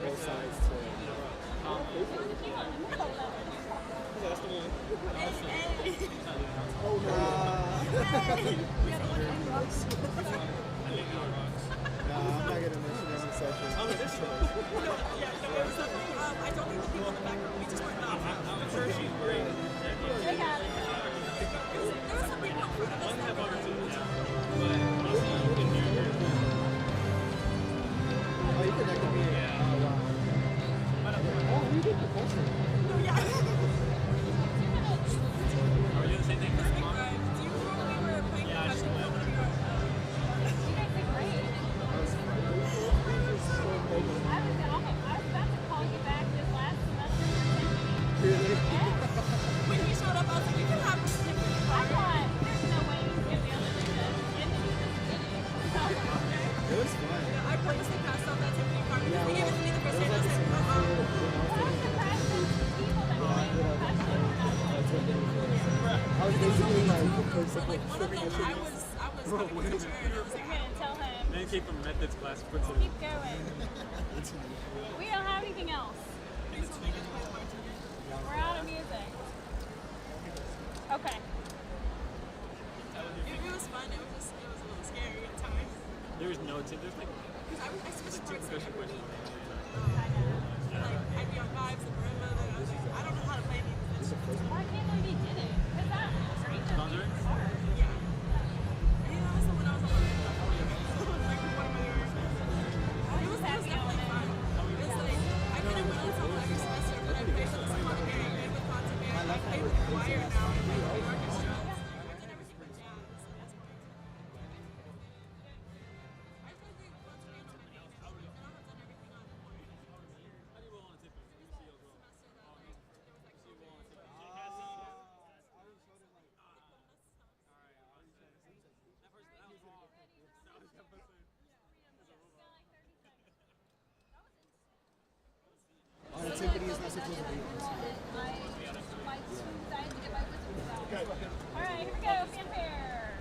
both sides to. Oh no. No, I'm not gonna mention any session. Oh, this is I don't think the people in the background, we just weren't not. I'm sure she's great. They got it. There was something out front of us. Have opportunity now. But mostly you can hear her. Oh, you connected me. Yeah. Oh, wow. Oh, you did the question. No, yeah. Are you the same thing? Do you remember when we were playing professional football? You guys did great. I was about to call you back this last semester. Really? When you showed up, I was like, you can have this ticket. I thought there's no way he's going to be able to do this. And then he just did it. It was fun. Yeah, I purposely passed out that Tiffany card because Yeah, they gave it to me the first day and I was like, Well, I was surprised that the people that were playing professional were not doing it. I was basically like, So like one of them, I was having a picture and I was You're like, going to tell him, Then came from methods class. Puts it. keep going. We don't have anything else. We're out of music. Okay. it was fun. It was a little scary at times. There was no tip. There's like Because I switched two parts percussion questions. I know. like I'd be on vibes and marimba, and I was like, I don't know how to play any of this. Well, I can't believe he did it. Because that range of Conjuring? is hard. Yeah. And that was the one I was on marimba for. Like one of my years. It was definitely fun. It was like, I didn't win ensemble every semester, but I played with the squad band, I played with concert band, I play with the choir now, I play with the orchestra. I did everything but jazz. So that's fun. I played the concert band on my main instrument, and I have done everything on the horn. How do you roll on a tip? Let me see your roll. Semester that like, there was like See your roll on a tip. On activity is not supposed to be. All right, here we go. Fanfare.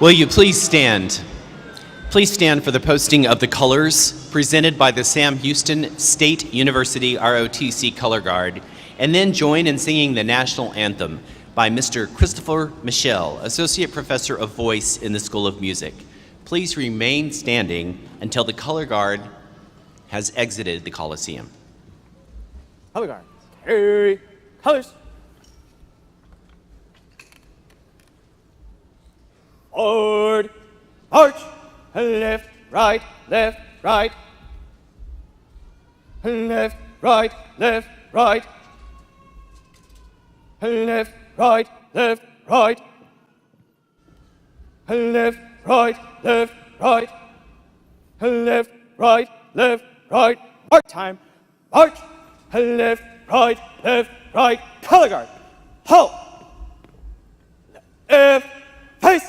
Will you please stand? Please stand for the posting of the colors presented by the Sam Houston State University ROTC Color Guard, and then join in singing the national anthem by Mr. Christopher Michel, Associate Professor of Voice in the School of Music. Please remain standing until the color guard has exited the Coliseum. Color guard. Carry colors. Forward, march, left, right, left, right. Left, right, left, right. Left, right, left, right. Left, right, left, right. Left, right, left, right. March time. March. Left, right, color guard. Halt. Left, face.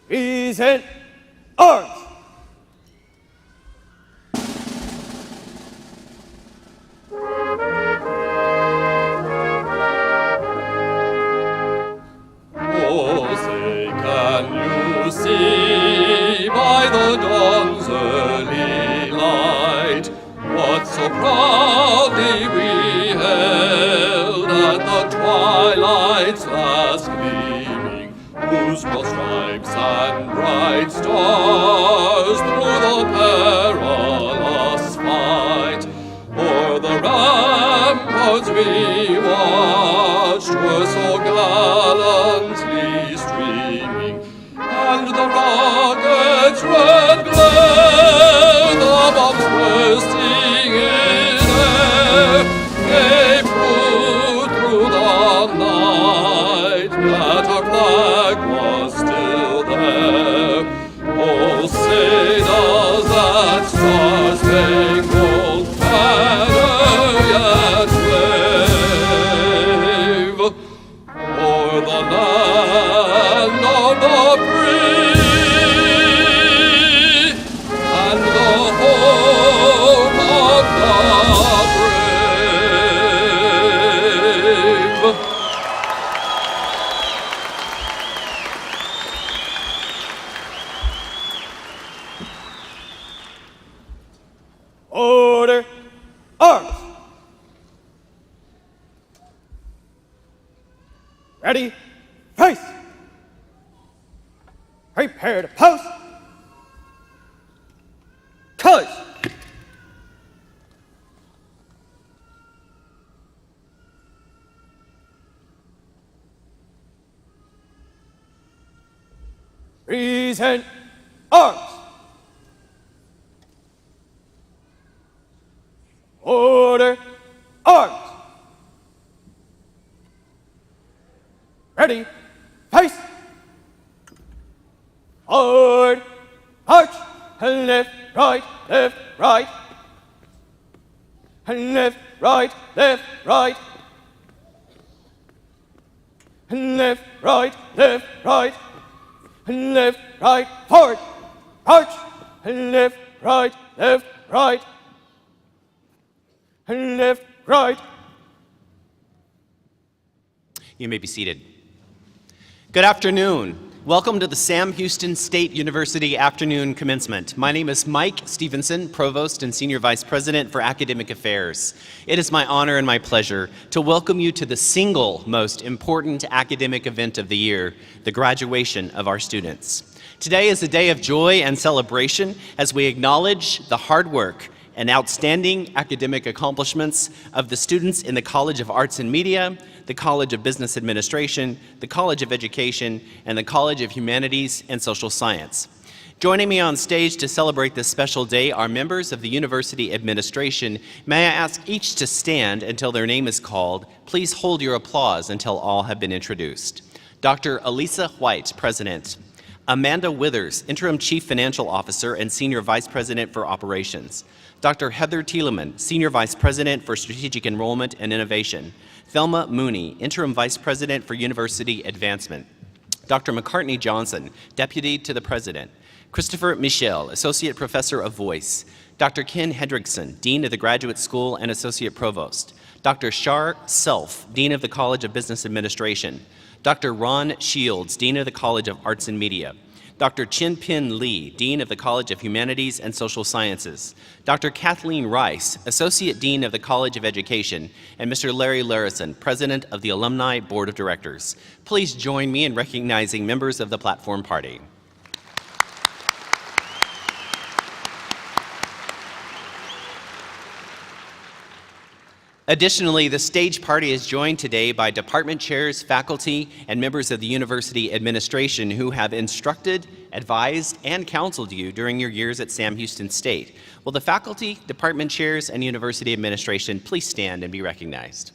Present arms. Oh, say, can you see by the dawn's early light what so proudly we held at the twilight's last gleaming, whose broad stripes and bright stars through the perilous fight o'er the ramparts we watched were so gallantly streaming, and the rockets' red glare, the bombs bursting in air, gave proof through the night that our flag was still there. Oh, say does that star-spangled banner yet wave o'er the land of the free and the home of the brave? Order, arms. Ready, face. Prepare to post. Colors. Present arms. Order, arms. Ready, face. Forward, march. Left, right, left, right. Left, right, left, right. Left, right, left, right. Left, right, forward, march. Left, right, left, right. Left, right. You may be seated. Good afternoon. Welcome to the Sam Houston State University Afternoon Commencement. My name is Mike Stevenson, Provost and Senior Vice President for Academic Affairs. It is my honor and my pleasure to welcome you to the single most important academic event of the year, the graduation of our students. Today is a day of joy and celebration as we acknowledge the hard work and outstanding academic accomplishments of the students in the College of Arts and Media, the College of Business Administration, the College of Education, and the College of Humanities and Social Science. Joining me on stage to celebrate this special day are members of the University Administration. May I ask each to stand until their name is called. Please hold your applause until all have been introduced. Dr. Elisa White, President. Amanda Withers, Interim Chief Financial Officer and Senior Vice President for Operations. Dr. Heather Thielemann, Senior Vice President for Strategic Enrollment and Innovation. Thelma Mooney, Interim Vice President for University Advancement. Dr. McCartney Johnson, Deputy to the President. Christopher Michel, Associate Professor of Voice. Dr. Ken Hendrickson, Dean of the Graduate School and Associate Provost. Dr. Shar Self, Dean of the College of Business Administration. Dr. Ron Shields, Dean of the College of Arts and Media. Dr. Chin-Pin Lee, Dean of the College of Humanities and Social Sciences. Dr. Kathleen Rice, Associate Dean of the College of Education. And Mr. Larry Larison, President of the Alumni Board of Directors. Please join me in recognizing members of the platform party. Additionally, the stage party is joined today by department chairs, faculty, and members of the university administration who have instructed, advised, and counseled you during your years at Sam Houston State. Will the faculty, department chairs, and university administration please stand and be recognized?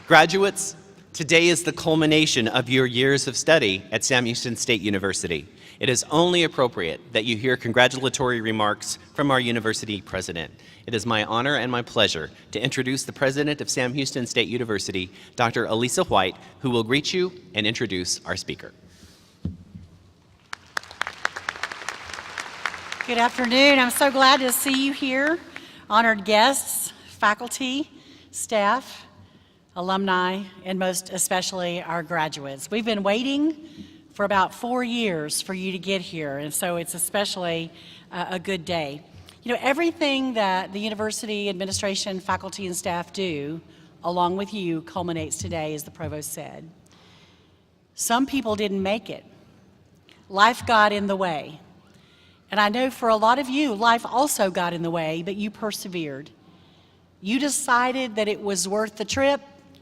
Graduates, today is the culmination of your years of study at Sam Houston State University. It is only appropriate that you hear congratulatory remarks from our university president. It is my honor and my pleasure to introduce the president of Sam Houston State University, Dr. Elisa White, who will greet you and introduce our speaker. Good afternoon. I'm so glad to see you here, honored guests, faculty, staff, alumni, and most especially our graduates. We've been waiting for about 4 years for you to get here, and so it's especially a good day. You know, everything that the university administration, faculty, and staff do, along with you, culminates today, as the provost said. Some people didn't make it. Life got in the way. And I know for a lot of you, life also got in the way, but you persevered. You decided that it was worth the trip,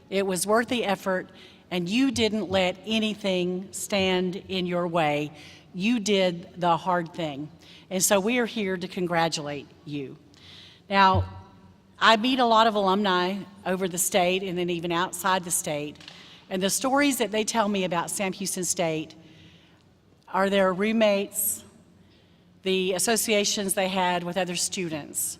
it was worth the effort, and you didn't let anything stand in your way. You did the hard thing. And so we are here to congratulate you. Now, I meet a lot of alumni over the state and then even outside the state, and the stories that they tell me about Sam Houston State are their roommates, the associations they had with other students.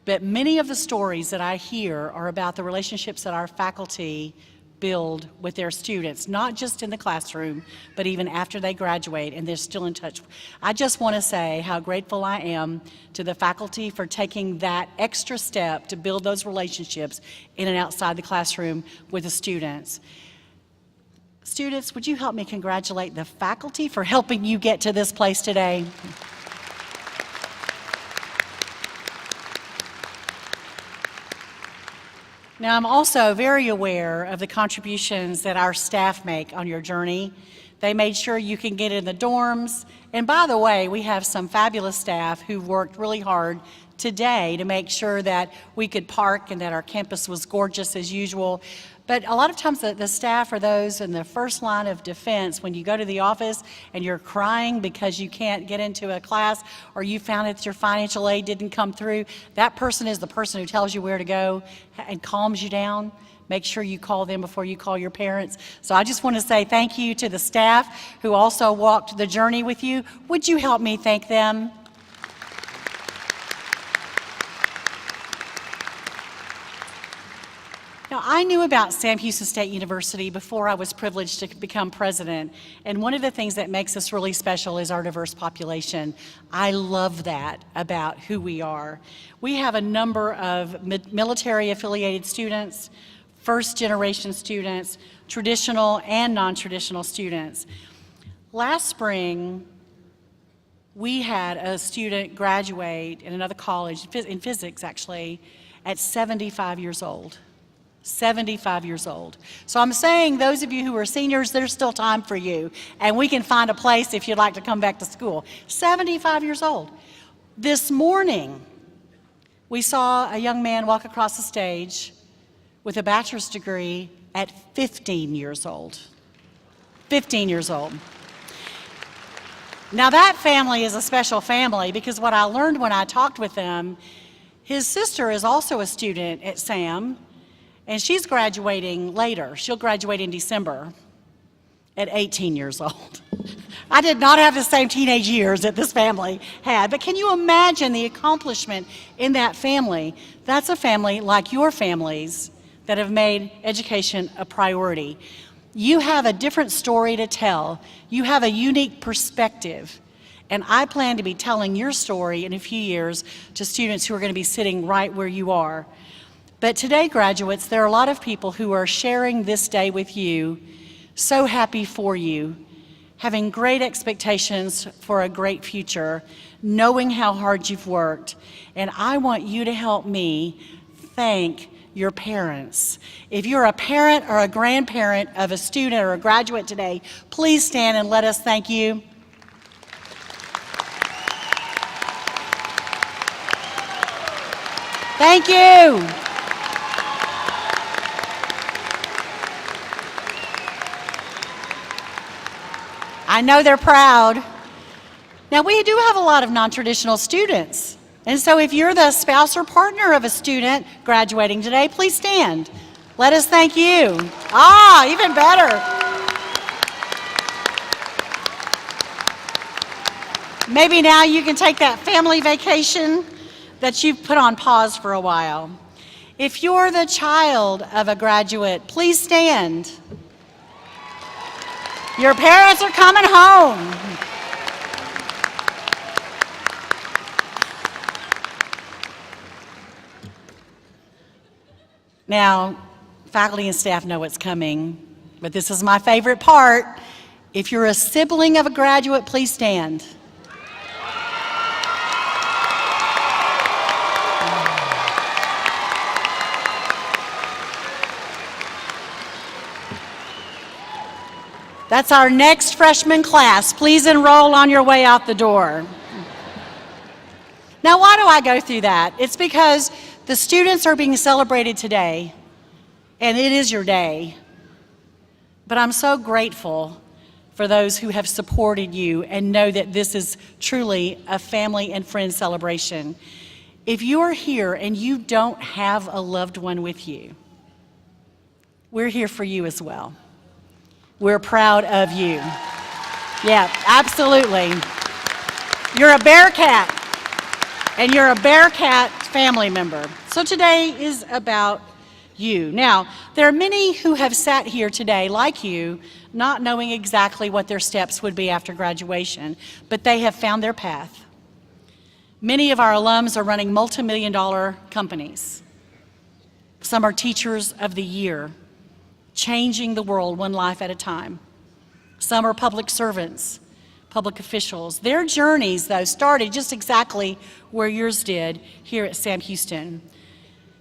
But many of the stories that I hear are about the relationships that our faculty build with their students, not just in the classroom, but even after they graduate and they're still in touch. I just want to say how grateful I am to the faculty for taking that extra step to build those relationships in and outside the classroom with the students. Students, would you help me congratulate the faculty for helping you get to this place today? Now, I'm also very aware of the contributions that our staff make on your journey. They made sure you can get in the dorms. And by the way, we have some fabulous staff who worked really hard today to make sure that we could park and that our campus was gorgeous as usual. But a lot of times the staff are those in the first line of defense when you go to the office and you're crying because you can't get into a class or you found that your financial aid didn't come through. That person is the person who tells you where to go and calms you down. Make sure you call them before you call your parents. So I just want to say thank you to the staff who also walked the journey with you. Would you help me thank them? Now, I knew about Sam Houston State University before I was privileged to become president, and one of the things that makes us really special is our diverse population. I love that about who we are. We have a number of military-affiliated students, first-generation students, traditional and non-traditional students. Last spring, we had a student graduate in another college, in physics actually, at 75 years old. 75 years old. So I'm saying those of you who are seniors, there's still time for you, and we can find a place if you'd like to come back to school. 75 years old. This morning, we saw a young man walk across the stage with a bachelor's degree at 15 years old. 15 years old. Now that family is a special family because what I learned when I talked with them, his sister is also a student at Sam, and she's graduating later. She'll graduate in December at 18 years old. I did not have the same teenage years that this family had, but can you imagine the accomplishment in that family? That's a family like your families that have made education a priority. You have a different story to tell. You have a unique perspective. And I plan to be telling your story in a few years to students who are going to be sitting right where you are. But today, graduates, there are a lot of people who are sharing this day with you, so happy for you, having great expectations for a great future, knowing how hard you've worked. And I want you to help me thank your parents. If you're a parent or a grandparent of a student or a graduate today, please stand and let us thank you. Thank you. I know they're proud. Now, we do have a lot of non-traditional students. And so if you're the spouse or partner of a student graduating today, please stand. Let us thank you. Ah, even better. Maybe now you can take that family vacation that you've put on pause for a while. If you're the child of a graduate, please stand. Your parents are coming home. Now, faculty and staff know what's coming, but this is my favorite part. If you're a sibling of a graduate, please stand. That's our next freshman class. Please enroll on your way out the door. Now, why do I go through that? It's because the students are being celebrated today, and it is your day. But I'm so grateful for those who have supported you and know that this is truly a family and friend celebration. If you are here and you don't have a loved one with you, we're here for you as well. We're proud of you. Yeah, absolutely. You're a Bearcat, and you're a Bearcat family member. So today is about you. Now, there are many who have sat here today, like you, not knowing exactly what their steps would be after graduation, but they have found their path. Many of our alums are running multi-million-dollar companies. Some are teachers of the year, changing the world one life at a time. Some are public servants, public officials. Their journeys, though, started just exactly where yours did here at Sam Houston.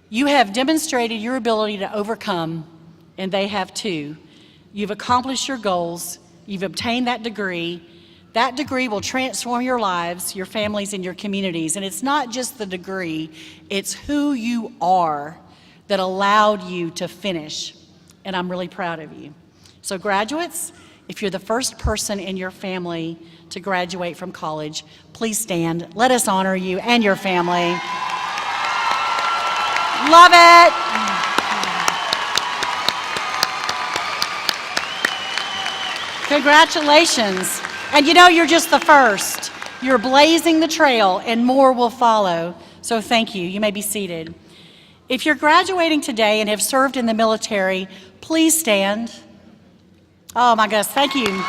You have demonstrated your ability to overcome, and they have too. You've accomplished your goals. You've obtained that degree. That degree will transform your lives, your families, and your communities. And it's not just the degree, it's who you are that allowed you to finish. And I'm really proud of you. So graduates, if you're the first person in your family to graduate from college, please stand. Let us honor you and your family. Love it. Congratulations. And you know, you're just the first. You're blazing the trail, and more will follow. So thank you. You may be seated. If you're graduating today and have served in the military, please stand. Oh my gosh, thank you.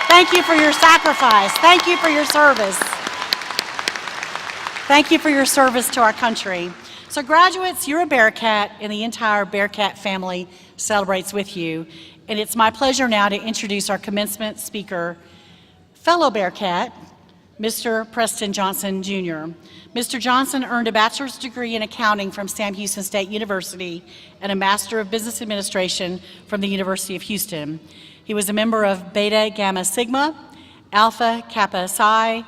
Thank you for your sacrifice. Thank you for your service. Thank you for your service to our country. So graduates, you're a Bearcat, and the entire Bearcat family celebrates with you. And it's my pleasure now to introduce our commencement speaker, fellow Bearcat, Mr. Preston Johnson, Jr. Mr. Johnson earned a bachelor's degree in accounting from Sam Houston State University and a Master of Business Administration from the University of Houston. He was a member of Beta Gamma Sigma, Alpha Kappa Psi,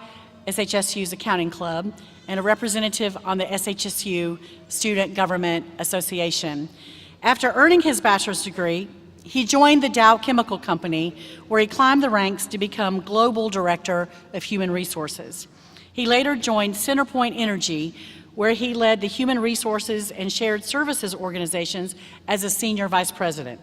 SHSU's accounting club, and a representative on the SHSU Student Government Association. After earning his bachelor's degree, he joined the Dow Chemical Company, where he climbed the ranks to become Global Director of Human Resources. He later joined Centerpoint Energy, where he led the Human Resources and Shared Services organizations as a Senior Vice President.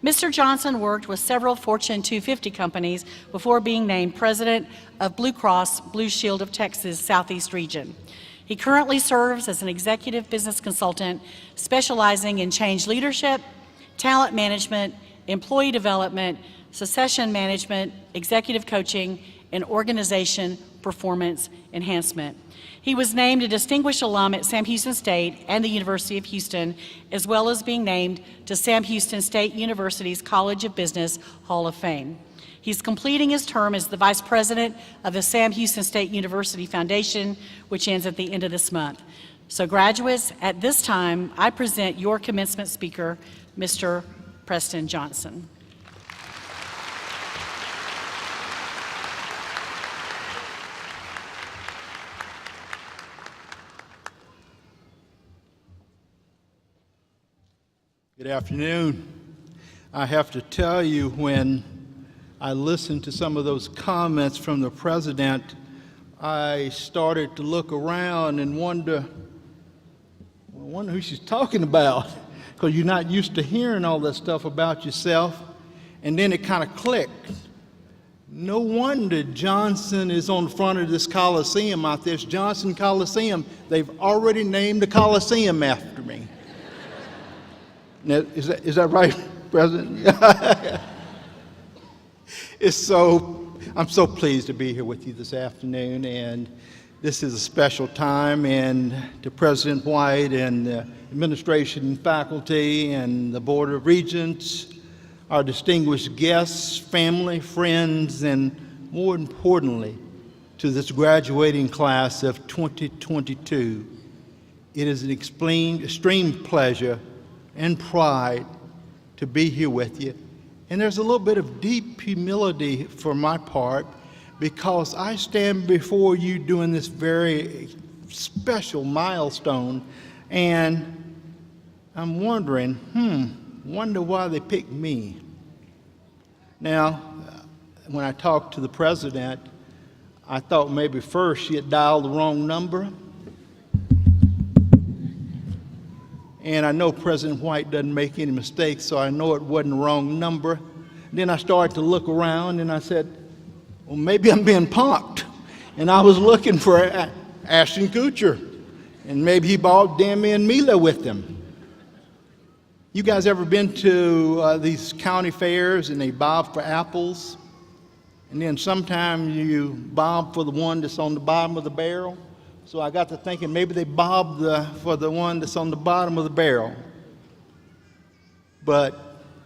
Mr. Johnson worked with several Fortune 250 companies before being named President of Blue Cross Blue Shield of Texas Southeast Region. He currently serves as an executive business consultant specializing in change leadership, talent management, employee development, succession management, executive coaching, and organization performance enhancement. He was named a distinguished alum at Sam Houston State and the University of Houston, as well as being named to Sam Houston State University's College of Business Hall of Fame. He's completing his term as the Vice President of the Sam Houston State University Foundation, which ends at the end of this month. So graduates, at this time, I present your commencement speaker, Mr. Preston Johnson. Good afternoon. I have to tell you, when I listened to some of those comments from the president, I started to look around and wonder who she's talking about, because you're not used to hearing all that stuff about yourself. And then it kind of clicked. No wonder Johnson is on the front of this Coliseum out there. It's Johnson Coliseum. They've already named the Coliseum after me. Now, is that right, President? I'm so pleased to be here with you this afternoon, and this is a special time. And to President White and the administration and faculty and the Board of Regents, our distinguished guests, family, friends, and more importantly, to this graduating class of 2022, it is an extreme pleasure and pride to be here with you. And there's a little bit of deep humility for my part, because I stand before you doing this very special milestone, and I'm wondering, wonder why they picked me. Now, when I talked to the president, I thought maybe first she had dialed the wrong number. And I know President White doesn't make any mistakes, so I know it wasn't the wrong number. Then I started to look around and I said, well, maybe I'm being punked. And I was looking for Ashton Kutcher, and maybe he brought Demi and Mila with him. You guys ever been to these county fairs and they bob for apples? And then sometimes you bob for the one that's on the bottom of the barrel? So I got to thinking maybe they bobbed for the one that's on the bottom of the barrel. But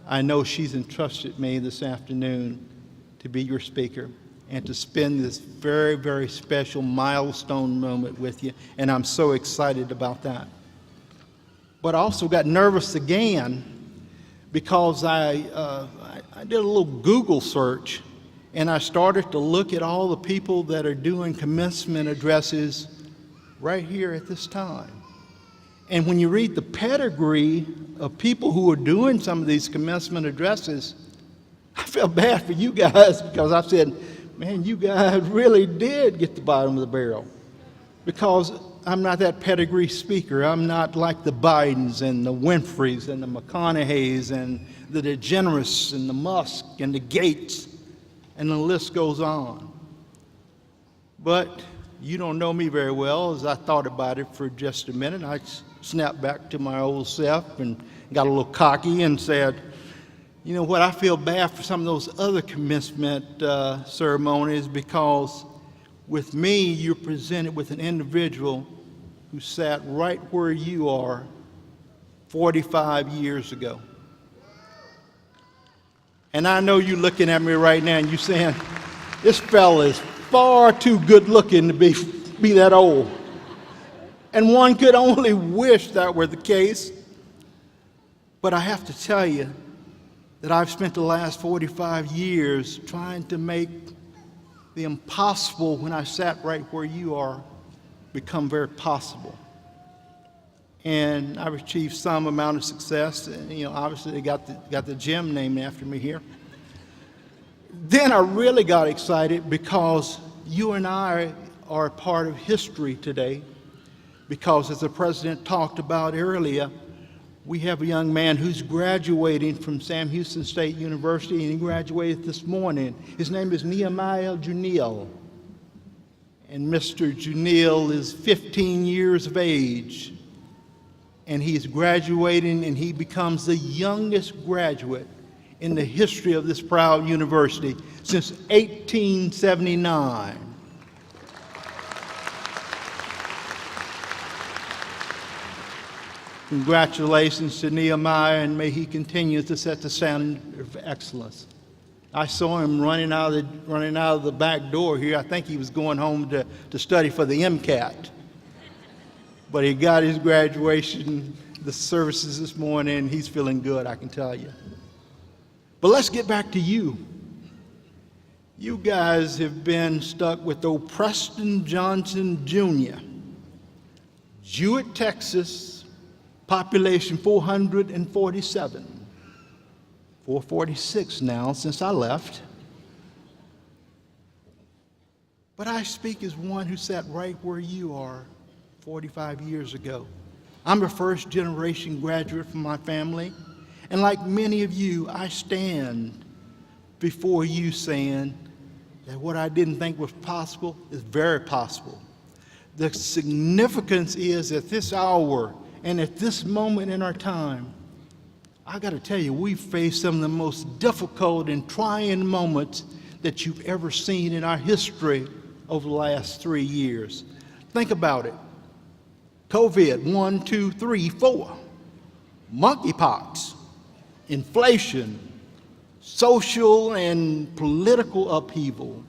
I know she's entrusted me this afternoon to be your speaker and to spend this very, very special milestone moment with you, and I'm so excited about that. But I also got nervous again because I did a little Google search, and I started to look at all the people that are doing commencement addresses right here at this time. And when you read the pedigree of people who are doing some of these commencement addresses, I felt bad for you guys, because I said, man, you guys really did get the bottom of the barrel. Because I'm not that pedigree speaker. I'm not like the Bidens and the Winfreys and the McConaughey's and the DeGeneres and the Musk and the Gates, and the list goes on. But you don't know me very well. As I thought about it for just a minute, I snapped back to my old self and got a little cocky and said, you know what, I feel bad for some of those other commencement ceremonies, because with me, you're presented with an individual who sat right where you are 45 years ago. And I know you're looking at me right now and you're saying, this fella is far too good looking to be that old. And one could only wish that were the case. But I have to tell you that I've spent the last 45 years trying to make the impossible, when I sat right where you are, become very possible. And I've achieved some amount of success. And, you know, obviously they got the gym named after me here. Then I really got excited because you and I are a part of history today, because as the president talked about earlier, we have a young man who's graduating from Sam Houston State University, and he graduated this morning. His name is Nehemiah Juniel. And Mr. Juniel is 15 years of age, and he's graduating, and he becomes the youngest graduate in the history of this proud university since 1879. Congratulations to Nehemiah, and may he continue to set the standard of excellence. I saw him running out of the back door here. I think he was going home to study for the MCAT. But he got his graduation, the services this morning. He's feeling good, I can tell you. But let's get back to you. You guys have been stuck with old Preston Johnson Jr., Jewett, Texas, population 447. 446 now since I left. But I speak as one who sat right where you are 45 years ago. I'm a first generation graduate from my family, and like many of you, I stand before you saying that what I didn't think was possible is very possible. The significance is at this hour and at this moment in our time, I got to tell you, we face some of the most difficult and trying moments that you've ever seen in our history over the last 3 years. Think about it. COVID, 1, 2, 3, 4. Monkeypox, inflation, social and political upheaval,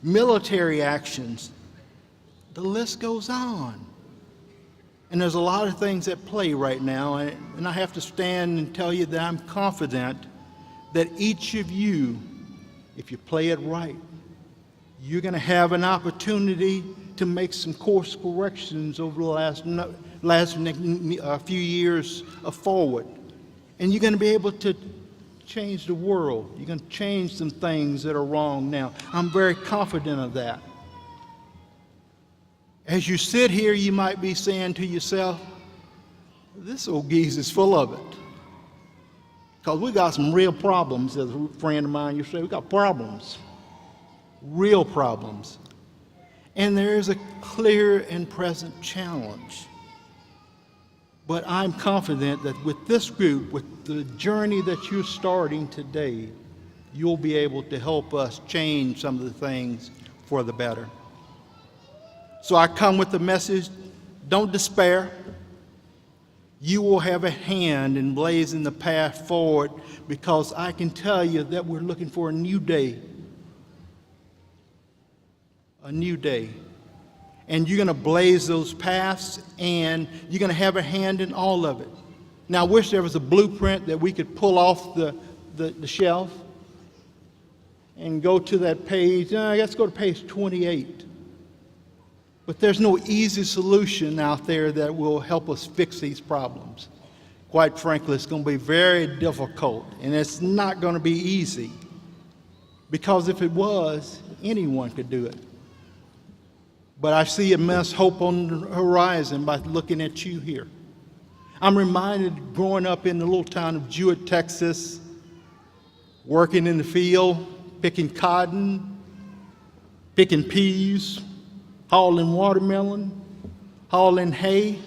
military actions. The list goes on. And there's a lot of things at play right now, and I have to stand and tell you that I'm confident that each of you, if you play it right, you're going to have an opportunity to make some course corrections over the last few years forward. And you're going to be able to change the world. You're going to change some things that are wrong now. I'm very confident of that. As you sit here, you might be saying to yourself, this old geese is full of it. Because we got some real problems, as a friend of mine used to say, we got problems, real problems. And there is a clear and present challenge. But I'm confident that with this group, with the journey that you're starting today, you'll be able to help us change some of the things for the better. So I come with the message, don't despair. You will have a hand in blazing the path forward, because I can tell you that we're looking for a new day. A new day. And you're going to blaze those paths, and you're going to have a hand in all of it. Now, I wish there was a blueprint that we could pull off the shelf and go to that page. Let's go to page 28. But there's no easy solution out there that will help us fix these problems. Quite frankly, it's going to be very difficult, and it's not going to be easy. Because if it was, anyone could do it. But I see immense hope on the horizon by looking at you here. I'm reminded growing up in the little town of Jewett, Texas, working in the field, picking cotton, picking peas, hauling watermelon, hauling hay.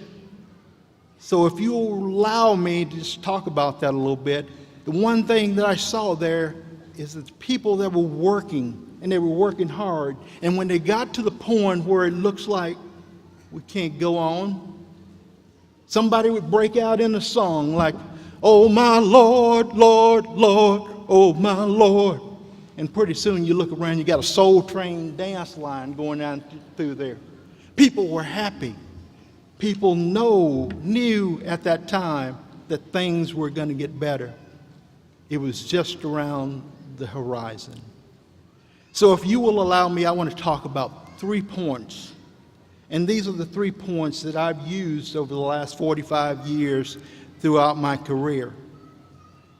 So if you'll allow me to just talk about that a little bit, the one thing that I saw there is that the people that were working, and they were working hard, and when they got to the point where it looks like we can't go on, somebody would break out in a song like, oh my Lord, Lord, Lord, oh my Lord. And pretty soon you look around, you got a Soul Train dance line going down through there. People were happy. People knew at that time that things were going to get better. It was just around the horizon. So if you will allow me, I want to talk about 3 points. And these are the 3 points that I've used over the last 45 years throughout my career.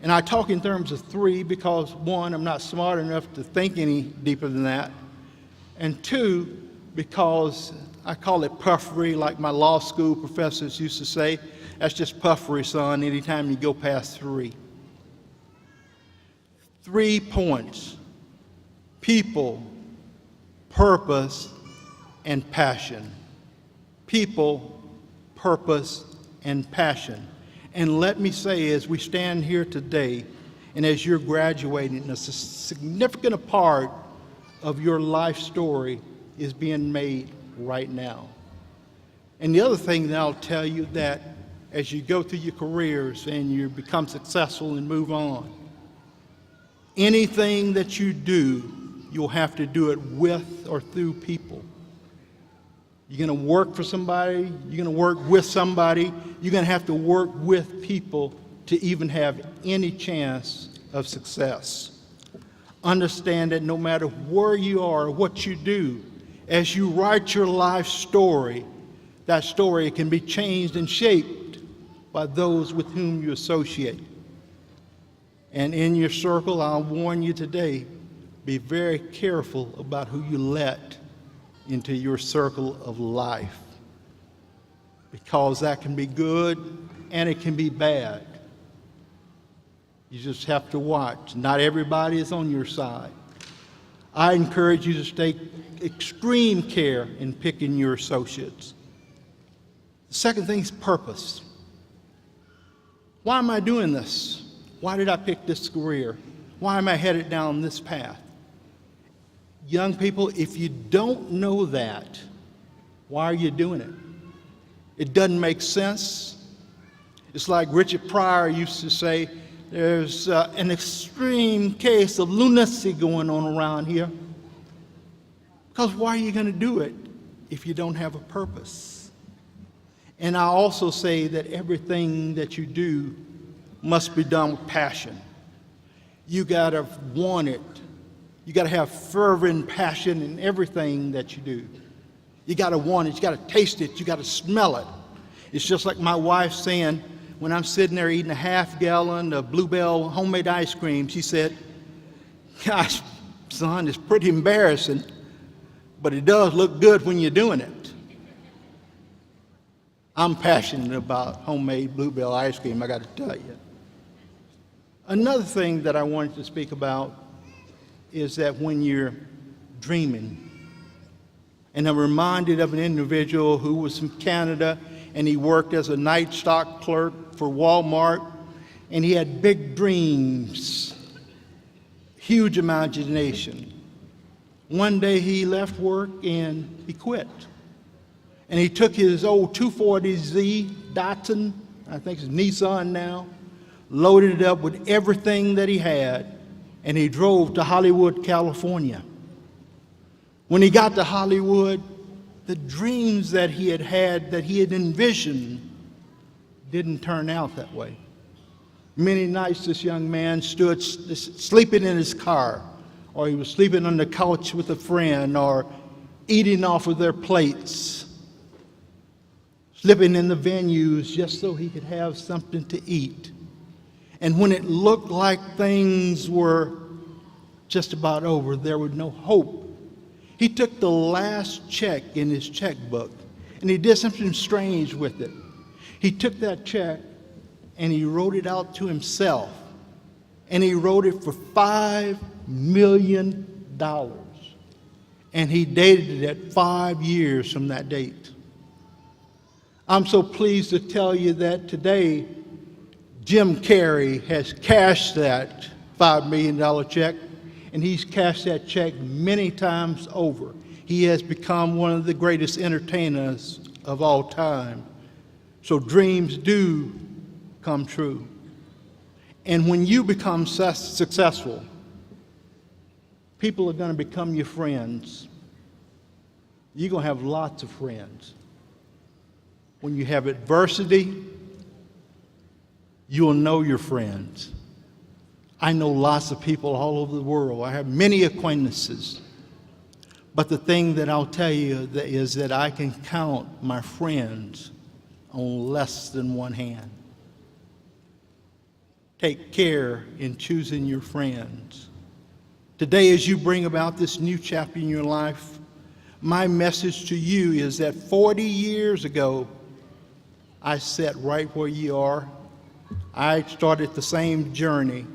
And I talk in terms of 3 because 1, I'm not smart enough to think any deeper than that. And 2, because I call it puffery, like my law school professors used to say. That's just puffery, son, anytime you go past 3. 3 points: people, purpose, and passion. People, purpose, and passion. And let me say, as we stand here today, and as you're graduating, a significant part of your life story is being made right now. And the other thing that I'll tell you, that as you go through your careers and you become successful and move on. Anything that you do, you'll have to do it with or through people. You're going to work for somebody, you're going to work with somebody, you're going to have to work with people to even have any chance of success. Understand that no matter where you are, what you do, as you write your life story, that story can be changed and shaped by those with whom you associate. And in your circle, I'll warn you today, be very careful about who you let into your circle of life, because that can be good and it can be bad. You just have to watch. Not everybody is on your side. I encourage you to take extreme care in picking your associates. The second thing is purpose. Why am I doing this? Why did I pick this career? Why am I headed down this path? Young people, if you don't know that, why are you doing it? It doesn't make sense. It's like Richard Pryor used to say, there's an extreme case of lunacy going on around here. Because why are you going to do it if you don't have a purpose? And I also say that everything that you do must be done with passion. You got to want it. You got to have fervent passion in everything that you do. You got to want it. You got to taste it. You got to smell it. It's just like my wife saying, when I'm sitting there eating a half-gallon of Bluebell homemade ice cream, she said, "Gosh, son, it's pretty embarrassing, but it does look good when you're doing it." I'm passionate about homemade Bluebell ice cream, I got to tell you. Another thing that I wanted to speak about is that when you're dreaming, and I'm reminded of an individual who was from Canada, and he worked as a night stock clerk for Walmart, and he had big dreams, huge imagination. One day he left work and he quit. And he took his old 240Z Datsun, I think it's Nissan now, loaded it up with everything that he had, and he drove to Hollywood, California. When he got to Hollywood, the dreams that he had that he had envisioned didn't turn out that way. Many nights this young man stood sleeping in his car, or he was sleeping on the couch with a friend, or eating off of their plates, sleeping in the venues just so he could have something to eat. And when it looked like things were just about over, there was no hope, he took the last check in his checkbook and he did something strange with it. He took that check and he wrote it out to himself, and he wrote it for $5 million. And he dated it at 5 years from that date. I'm so pleased to tell you that today, Jim Carrey has cashed that $5 million check, and he's cashed that check many times over. He has become one of the greatest entertainers of all time. So dreams do come true. And when you become successful, people are going to become your friends. You're going to have lots of friends. When you have adversity, you'll know your friends. I know lots of people all over the world. I have many acquaintances. But the thing that I'll tell you is that I can count my friends on less than one hand. Take care in choosing your friends. Today, as you bring about this new chapter in your life, my message to you is that 40 years ago, I sat right where you are. I started the same journey,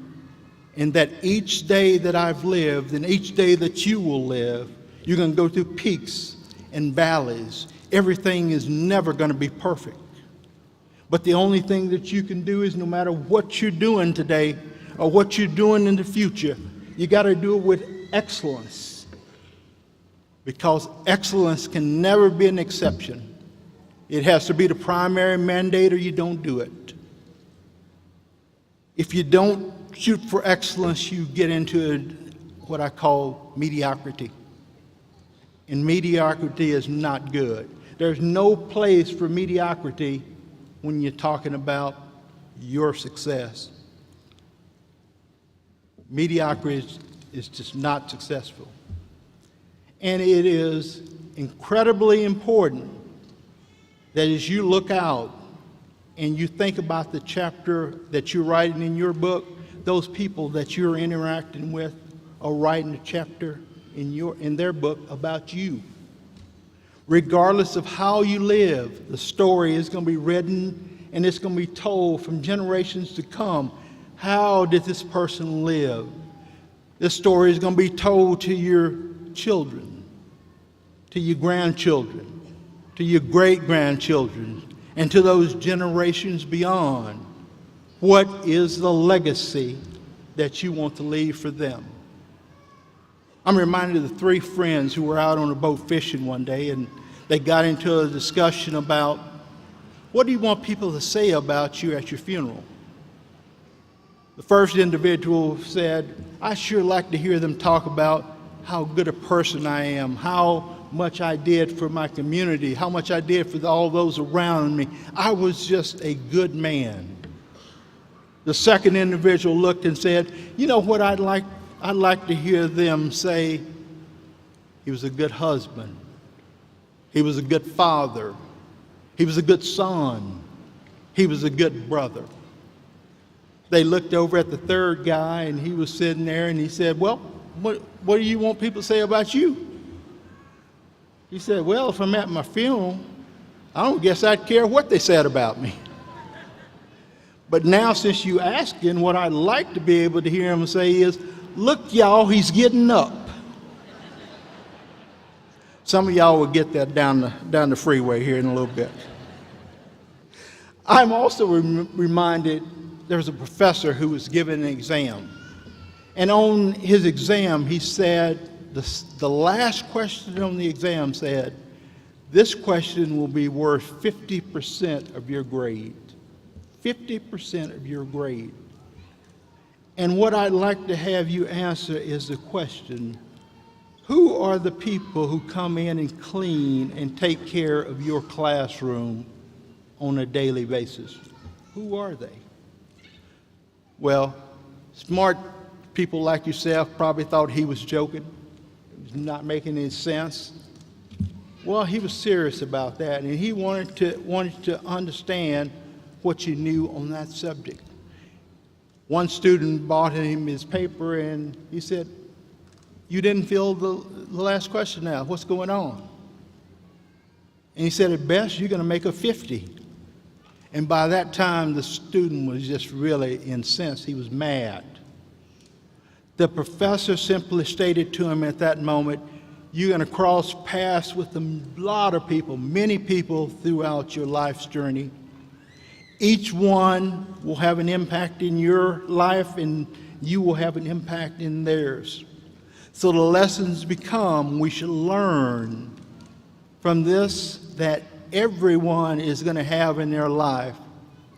and that each day that I've lived and each day that you will live, you're going to go through peaks and valleys. Everything is never going to be perfect. But the only thing that you can do is, no matter what you're doing today or what you're doing in the future, you got to do it with excellence, because excellence can never be an exception. It has to be the primary mandate or you don't do it. If you don't shoot for excellence, you get into what I call mediocrity. And mediocrity is not good. There's no place for mediocrity when you're talking about your success. Mediocrity is just not successful. And it is incredibly important that as you look out and you think about the chapter that you're writing in your book, those people that you're interacting with are writing a chapter in their book about you. Regardless of how you live, the story is going to be written and it's going to be told from generations to come. How did this person live? This story is going to be told to your children, to your grandchildren, to your great-grandchildren, and to those generations beyond. What is the legacy that you want to leave for them? I'm reminded of the three friends who were out on a boat fishing one day, and they got into a discussion about, what do you want people to say about you at your funeral? The first individual said, I sure like to hear them talk about how good a person I am, how much I did for my community, how much I did for all those around me. I was just a good man. The second individual looked and said, you know what I'd like to hear them say? He was a good husband. He was a good father. He was a good son. He was a good brother. They looked over at the third guy, and he was sitting there, and he said, well, what do you want people to say about you? He said, well, if I'm at my funeral, I don't guess I'd care what they said about me. But now, since you asking, what I'd like to be able to hear him say is, look, y'all, he's getting up. Some of y'all will get that down the freeway here in a little bit. I'm also reminded there was a professor who was given an exam. And on his exam, he said, the last question on the exam said, this question will be worth 50% of your grade. 50% of your grade. And what I'd like to have you answer is the question, who are the people who come in and clean and take care of your classroom on a daily basis? Who are they? Well, smart people like yourself probably thought he was joking. It was not making any sense. Well, he was serious about that, and he wanted to understand what you knew on that subject. One student bought him his paper, and he said, you didn't fill the last question out. What's going on? And he said, at best, you're going to make a 50. And by that time, the student was just really incensed. He was mad. The professor simply stated to him at that moment, you're going to cross paths with a lot of people, many people throughout your life's journey. Each one will have an impact in your life, and you will have an impact in theirs. So the lessons become, we should learn from this that everyone is going to have in their life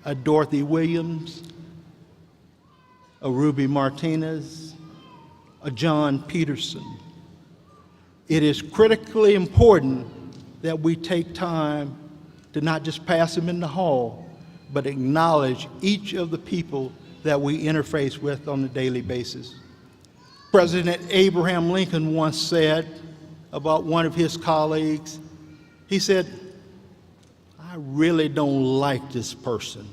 a Dorothy Williams, a Ruby Martinez, a John Peterson. It is critically important that we take time to not just pass them in the hall, but acknowledge each of the people that we interface with on a daily basis. President Abraham Lincoln once said about one of his colleagues, he said, I really don't like this person,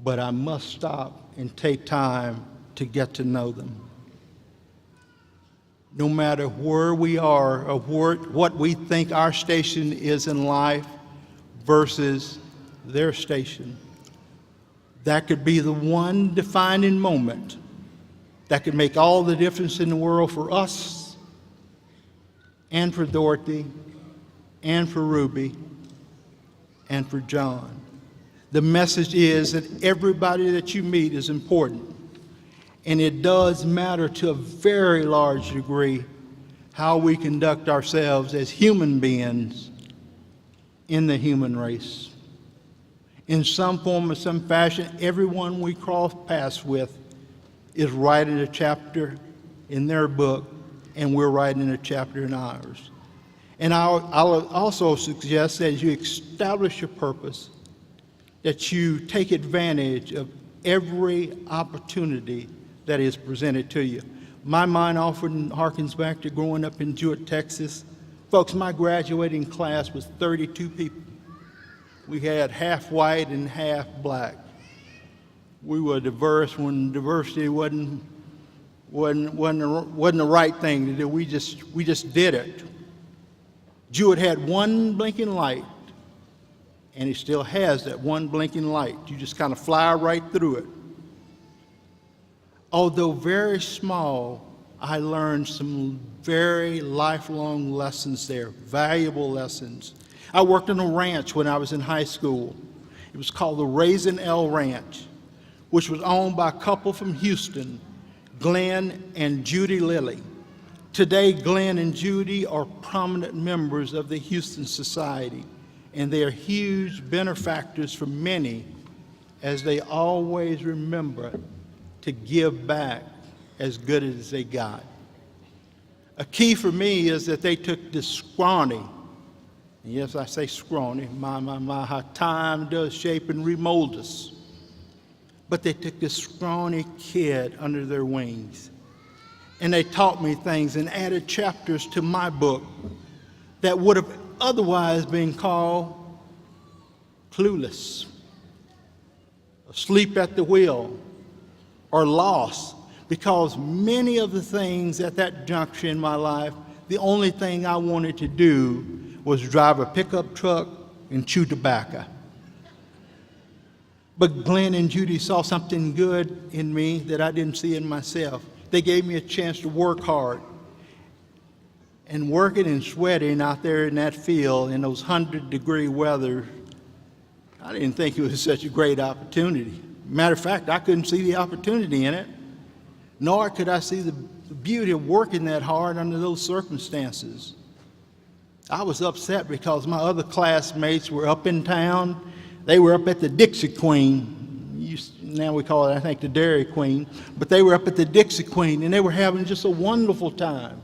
but I must stop and take time to get to know them. No matter where we are or what we think our station is in life versus their station, that could be the one defining moment that could make all the difference in the world for us and for Dorothy and for Ruby and for John. The message is that everybody that you meet is important. And it does matter to a very large degree how we conduct ourselves as human beings in the human race. In some form or some fashion, everyone we cross paths with is writing a chapter in their book, and we're writing a chapter in ours. And I'll also suggest that as you establish your purpose, that you take advantage of every opportunity that is presented to you. My mind often harkens back to growing up in Jewett, Texas. Folks, my graduating class was 32 people. We had half white and half black. We were diverse when diversity wasn't the right thing to do. We just did it. Jewett had one blinking light, and it still has that one blinking light. You just kind of fly right through it. Although very small, I learned some very lifelong lessons there, valuable lessons. I worked on a ranch when I was in high school. It was called the Raisin L Ranch, which was owned by a couple from Houston, Glenn and Judy Lilly. Today, Glenn and Judy are prominent members of the Houston Society, and they are huge benefactors for many, as they always remember to give back as good as they got. A key for me is that they took this scrawny, and yes, I say scrawny, my, how time does shape and remold us. But they took this scrawny kid under their wings, and they taught me things and added chapters to my book that would have otherwise been called clueless, asleep at the wheel, or lost, because many of the things at that juncture in my life, the only thing I wanted to do was drive a pickup truck and chew tobacco. But Glenn and Judy saw something good in me that I didn't see in myself. They gave me a chance to work hard. And working and sweating out there in that field in those 100-degree weather, I didn't think it was such a great opportunity. Matter of fact, I couldn't see the opportunity in it, nor could I see the beauty of working that hard under those circumstances. I was upset because my other classmates were up in town. They were up at the Dixie Queen. Now we call it, I think, the Dairy Queen. But they were up at the Dixie Queen, and they were having just a wonderful time.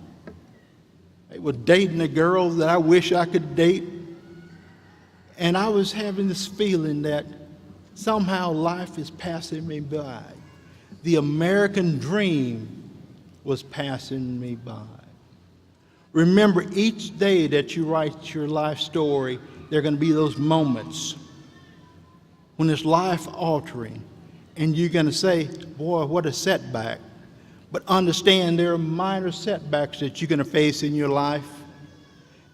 They were dating a girl that I wish I could date. And I was having this feeling that somehow life is passing me by. The American dream was passing me by. Remember, each day that you write your life story, there are going to be those moments when it's life-altering, and you're going to say, boy, what a setback. But understand there are minor setbacks that you're going to face in your life,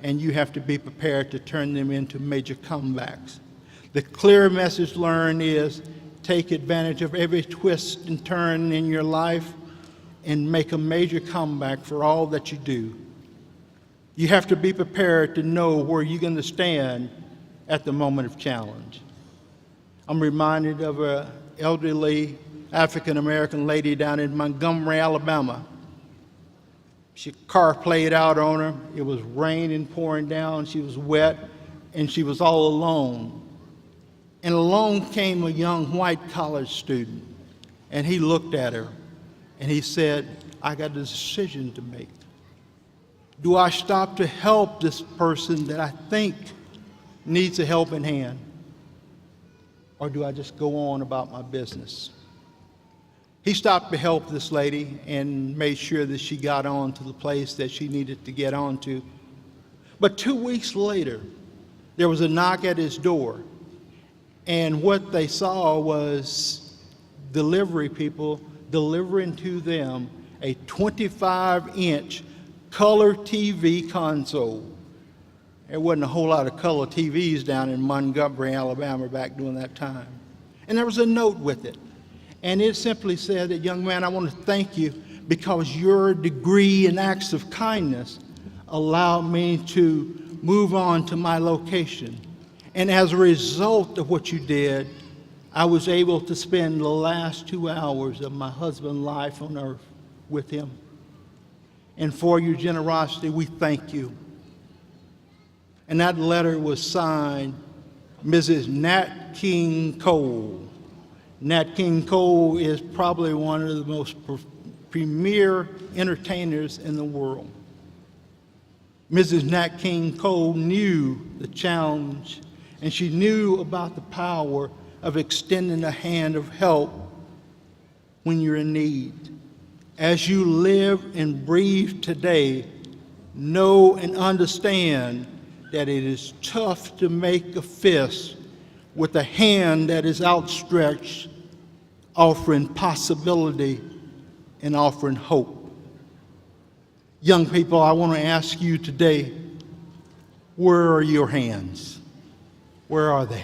and you have to be prepared to turn them into major comebacks. The clear message learned is take advantage of every twist and turn in your life and make a major comeback for all that you do. You have to be prepared to know where you're going to stand at the moment of challenge. I'm reminded of an elderly African-American lady down in Montgomery, Alabama. Car played out on her. It was raining, pouring down. She was wet, and she was all alone. And along came a young white college student, and he looked at her, and he said, I got a decision to make. Do I stop to help this person that I think needs a helping hand? Or do I just go on about my business? He stopped to help this lady and made sure that she got on to the place that she needed to get on to. But 2 weeks later, there was a knock at his door. And what they saw was delivery people delivering to them a 25-inch color TV console. There wasn't a whole lot of color TVs down in Montgomery, Alabama back during that time. And there was a note with it. And it simply said that, young man, I want to thank you because your degree in acts of kindness allowed me to move on to my location. And as a result of what you did, I was able to spend the last 2 hours of my husband's life on earth with him. And for your generosity, we thank you. And that letter was signed Mrs. Nat King Cole. Nat King Cole is probably one of the most premier entertainers in the world. Mrs. Nat King Cole knew the challenge, and she knew about the power of extending a hand of help when you're in need. As you live and breathe today, know and understand that it is tough to make a fist with a hand that is outstretched, offering possibility and offering hope. Young people, I want to ask you today, where are your hands? Where are they?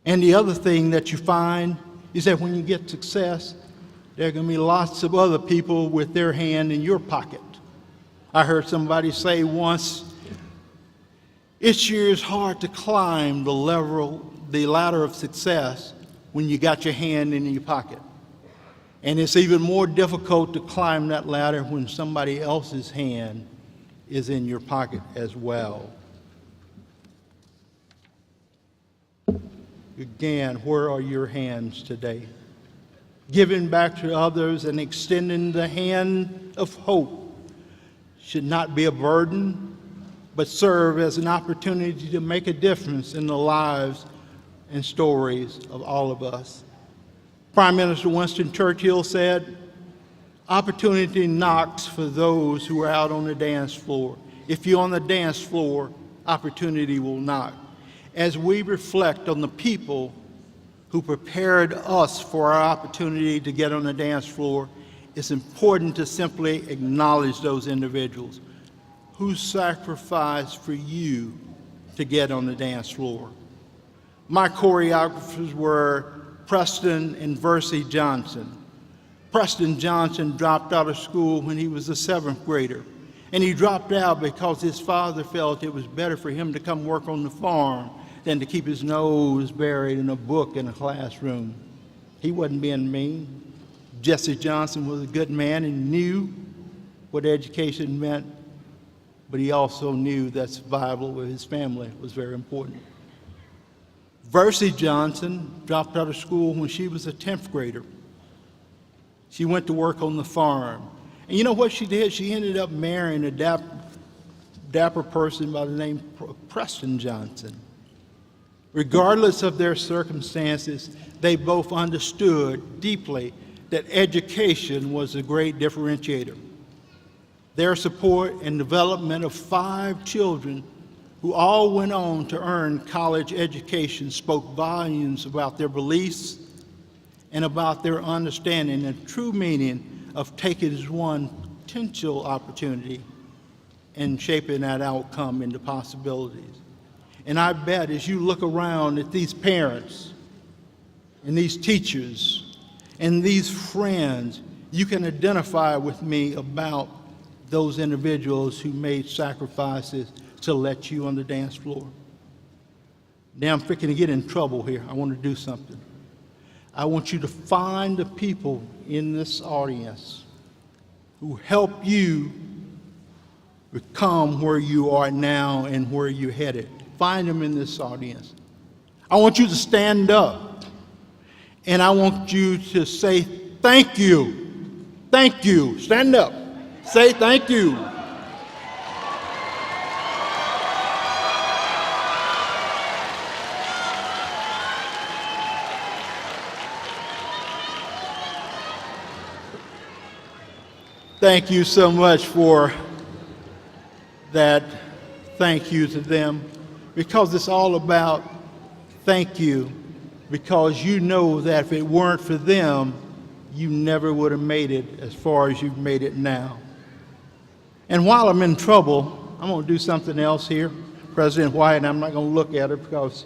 And the other thing that you find is that when you get success, there are going to be lots of other people with their hand in your pocket. I heard somebody say once, it sure is hard to climb the ladder of success when you got your hand in your pocket. And it's even more difficult to climb that ladder when somebody else's hand is in your pocket as well. Again, where are your hands today? Giving back to others and extending the hand of hope should not be a burden, but serve as an opportunity to make a difference in the lives and stories of all of us. Prime Minister Winston Churchill said, "Opportunity knocks for those who are out on the dance floor. If you're on the dance floor, opportunity will knock." As we reflect on the people who prepared us for our opportunity to get on the dance floor, it's important to simply acknowledge those individuals who sacrificed for you to get on the dance floor. My choreographers were Preston and Versi Johnson. Preston Johnson dropped out of school when he was a 7th grader, and he dropped out because his father felt it was better for him to come work on the farm than to keep his nose buried in a book in a classroom. He wasn't being mean. Jesse Johnson was a good man and knew what education meant, but he also knew that survival with his family was very important. Versi Johnson dropped out of school when she was a 10th grader. She went to work on the farm. And you know what she did? She ended up marrying a dapper person by the name of Preston Johnson. Regardless of their circumstances, they both understood deeply that education was a great differentiator. Their support and development of 5 children who all went on to earn college education spoke volumes about their beliefs and about their understanding and true meaning of taking one potential opportunity and shaping that outcome into possibilities. And I bet as you look around at these parents and these teachers and these friends, you can identify with me about those individuals who made sacrifices to let you on the dance floor. Now I'm freaking to get in trouble here. I want to do something. I want you to find the people in this audience who help you become where you are now and where you're headed. Find them in this audience. I want you to stand up and I want you to say thank you. Thank you. Stand up. Say thank you. Thank you so much for that. Thank you to them, because it's all about thank you, because you know that if it weren't for them, you never would have made it as far as you've made it now. And while I'm in trouble, I'm going to do something else here. President White, I'm not going to look at her because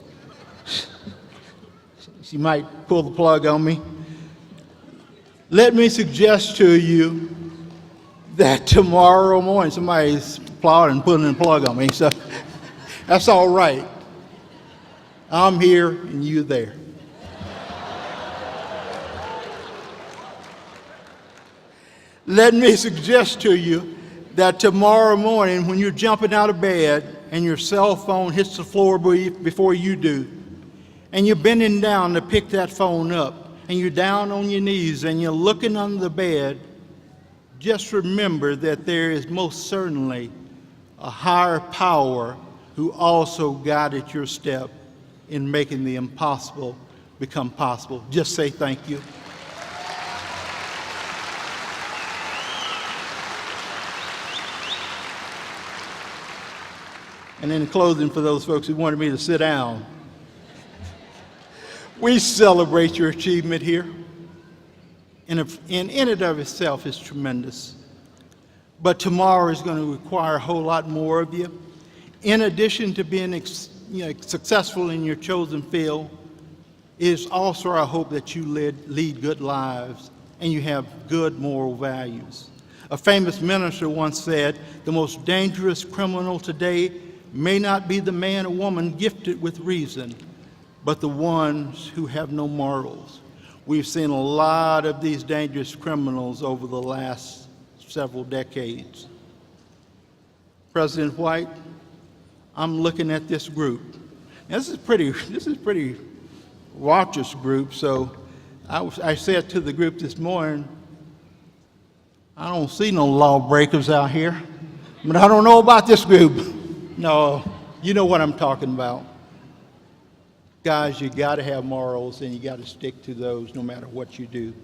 she might pull the plug on me. Let me suggest to you that tomorrow morning, somebody's applauding and putting a plug on me, so that's all right. I'm here and you're there. Let me suggest to you that tomorrow morning when you're jumping out of bed and your cell phone hits the floor before you do, and you're bending down to pick that phone up, and you're down on your knees and you're looking under the bed, just remember that there is most certainly a higher power who also guided your step in making the impossible become possible. Just say thank you. And in closing, for those folks who wanted me to sit down, we celebrate your achievement here. And in and of itself is tremendous. But tomorrow is going to require a whole lot more of you. In addition to being successful in your chosen field, it is also our hope that you lead good lives and you have good moral values. A famous minister once said, "The most dangerous criminal today may not be the man or woman gifted with reason, but the ones who have no morals." We've seen a lot of these dangerous criminals over the last several decades. President White, I'm looking at this group. Now, this is pretty righteous group, so I said to the group this morning, I don't see no lawbreakers out here, but I don't know about this group. No, you know what I'm talking about. Guys, you got to have morals and you got to stick to those no matter what you do.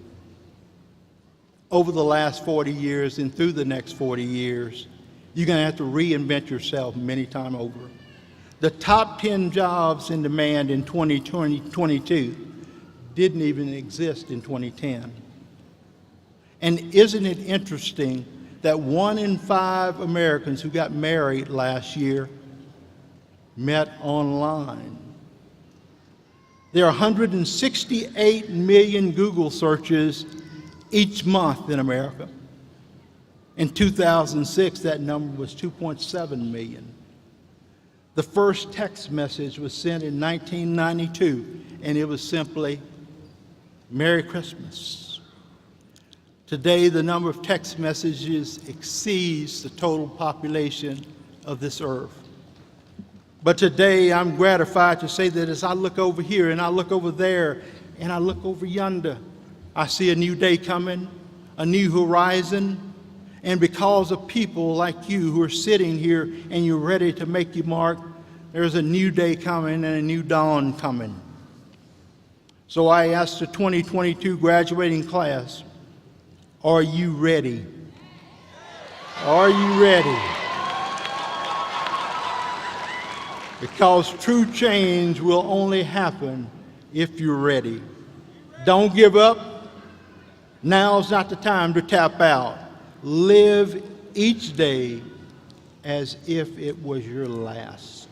Over the last 40 years and through the next 40 years, you're going to have to reinvent yourself many times over. The top 10 jobs in demand in 2022 didn't even exist in 2010. And isn't it interesting that 1 in 5 Americans who got married last year met online? There are 168 million Google searches each month in America. In 2006, that number was 2.7 million. The first text message was sent in 1992, and it was simply, "Merry Christmas." Today, the number of text messages exceeds the total population of this earth. But today, I'm gratified to say that as I look over here and I look over there and I look over yonder, I see a new day coming, a new horizon. And because of people like you who are sitting here and you're ready to make your mark, there's a new day coming and a new dawn coming. So I ask the 2022 graduating class, are you ready? Are you ready? Because true change will only happen if you're ready. Don't give up. Now's not the time to tap out. Live each day as if it was your last.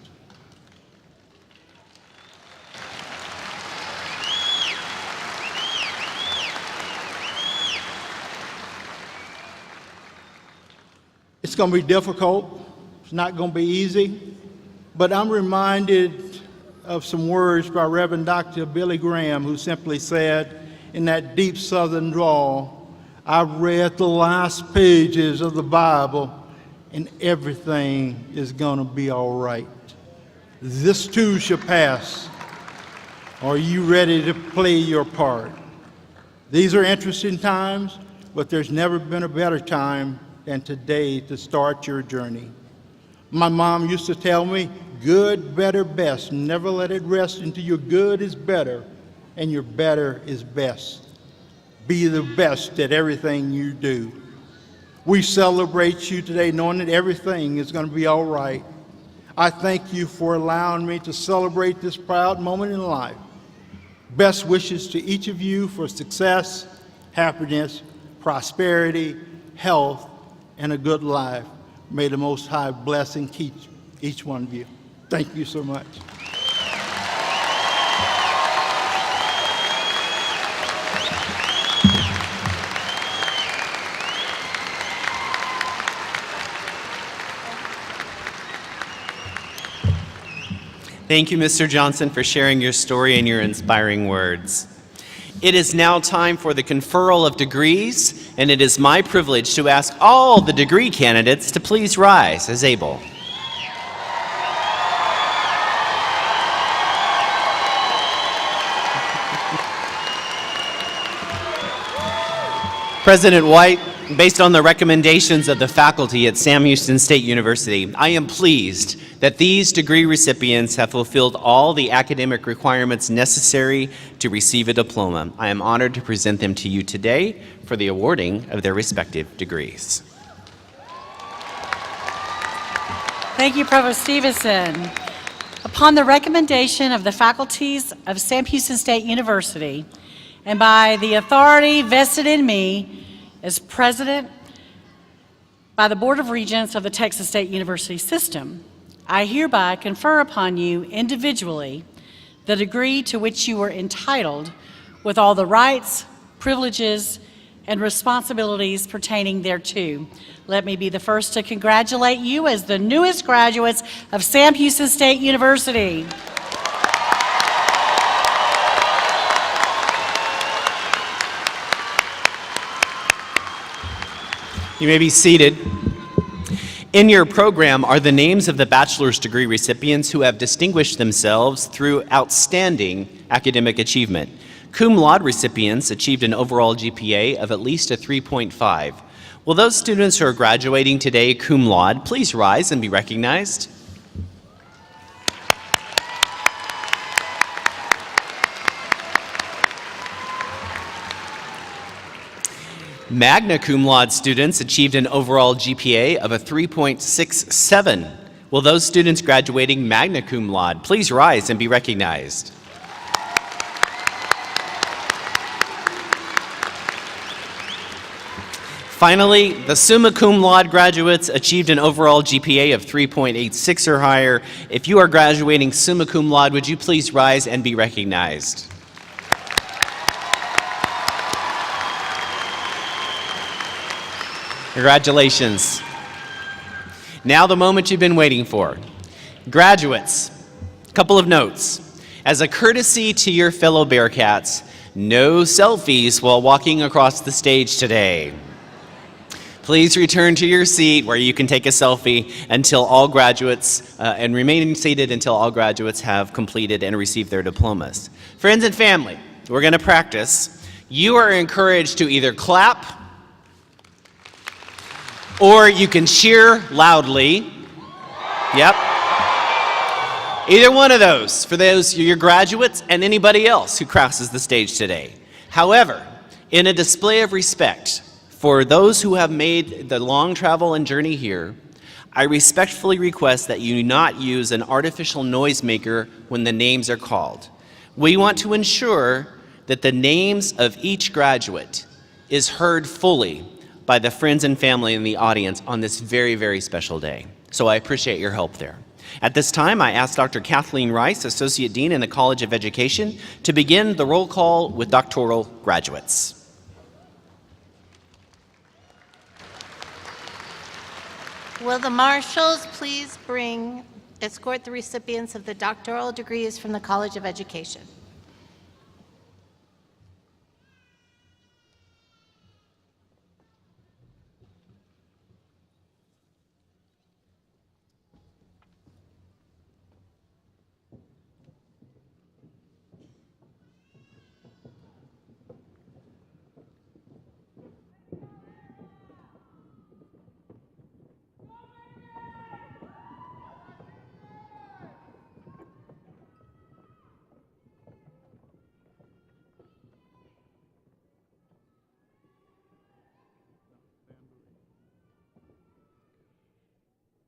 It's going to be difficult. It's not going to be easy. But I'm reminded of some words by Reverend Dr. Billy Graham, who simply said in that deep Southern drawl, "I've read the last pages of the Bible and everything is going to be all right. This too shall pass. Are you ready to play your part?" These are interesting times, but there's never been a better time than today to start your journey. My mom used to tell me, good, better, best. Never let it rest until your good is better and your better is best. Be the best at everything you do. We celebrate you today knowing that everything is going to be all right. I thank you for allowing me to celebrate this proud moment in life. Best wishes to each of you for success, happiness, prosperity, health, and a good life. May the Most High bless and keep each one of you. Thank you so much. Thank you, Mr. Johnson, for sharing your story and your inspiring words. It is now time for the conferral of degrees, and it is my privilege to ask all the degree candidates to please rise as able. President White, based on the recommendations of the faculty at Sam Houston State University, I am pleased that these degree recipients have fulfilled all the academic requirements necessary to receive a diploma. I am honored to present them to you today for the awarding of their respective degrees. Thank you, Provost Stevenson. Upon the recommendation of the faculties of Sam Houston State University, and by the authority vested in me as president by the Board of Regents of the Texas State University System, I hereby confer upon you individually the degree to which you are entitled with all the rights, privileges, and responsibilities pertaining thereto. Let me be the first to congratulate you as the newest graduates of Sam Houston State University. You may be seated. In your program are the names of the bachelor's degree recipients who have distinguished themselves through outstanding academic achievement. Cum laude recipients achieved an overall GPA of at least a 3.5. Will those students who are graduating today cum laude please rise and be recognized? Magna cum laude students achieved an overall GPA of a 3.67. Will those students graduating magna cum laude please rise and be recognized? Finally, the summa cum laude graduates achieved an overall GPA of 3.86 or higher. If you are graduating summa cum laude, would you please rise and be recognized? Congratulations. Now the moment you've been waiting for. Graduates, a couple of notes. As a courtesy to your fellow Bearcats, no selfies while walking across the stage today. Please return to your seat where you can take a selfie until all graduates, and remain seated until all graduates have completed and received their diplomas. Friends and family, we're going to practice. You are encouraged to either clap or you can cheer loudly. Yep. Either one of those for those your graduates and anybody else who crosses the stage today. However, in a display of respect for those who have made the long travel and journey here, I respectfully request that you not use an artificial noisemaker when the names are called. We want to ensure that the names of each graduate is heard fully by the friends and family in the audience on this very, very special day. So I appreciate your help there. At this time, I ask Dr. Kathleen Rice, Associate Dean in the College of Education, to begin the roll call with doctoral graduates. Will the marshals please escort the recipients of the doctoral degrees from the College of Education?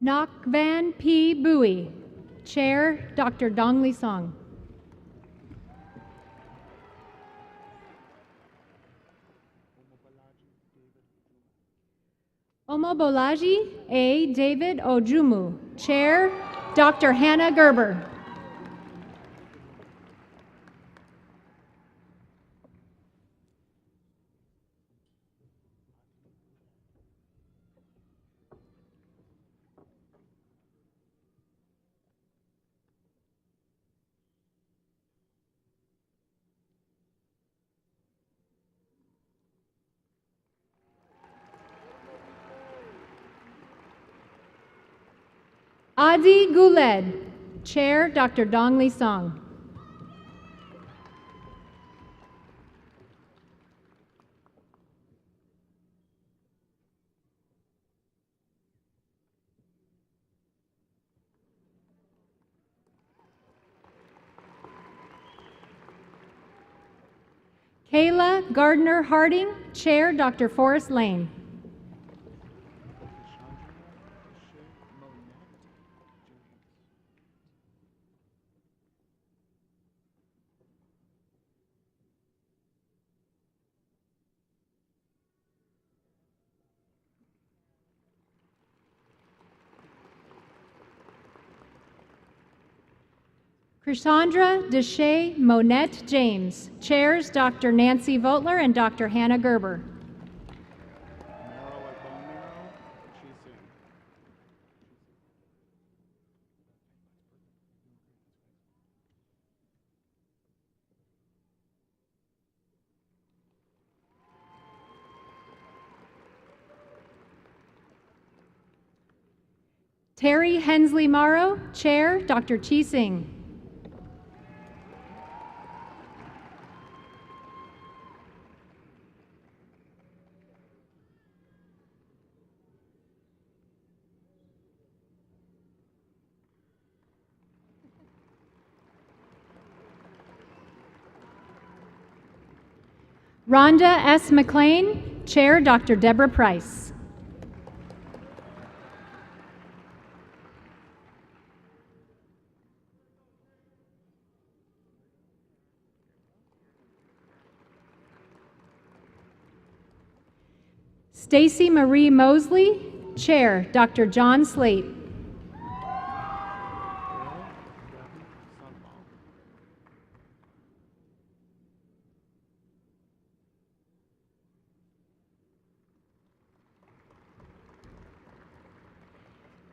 Nak Van P. Bowie. Chair, Dr. Dong Li Song. Omobolaji A. David Ojumu. Chair, Dr. Hannah Gerber. Adi Guled, Chair, Dr. Dongli Song. Kayla Gardner Harding, Chair, Dr. Forrest Lane. Cassandra Deshay Monette James, Chairs Dr. Nancy Votler and Dr. Hannah Gerber. Terry Hensley Morrow, Chair, Dr. Chi Sing. Rhonda S. McLean, Chair, Dr. Deborah Price. Stacy Marie Mosley, Chair, Dr. John Slate.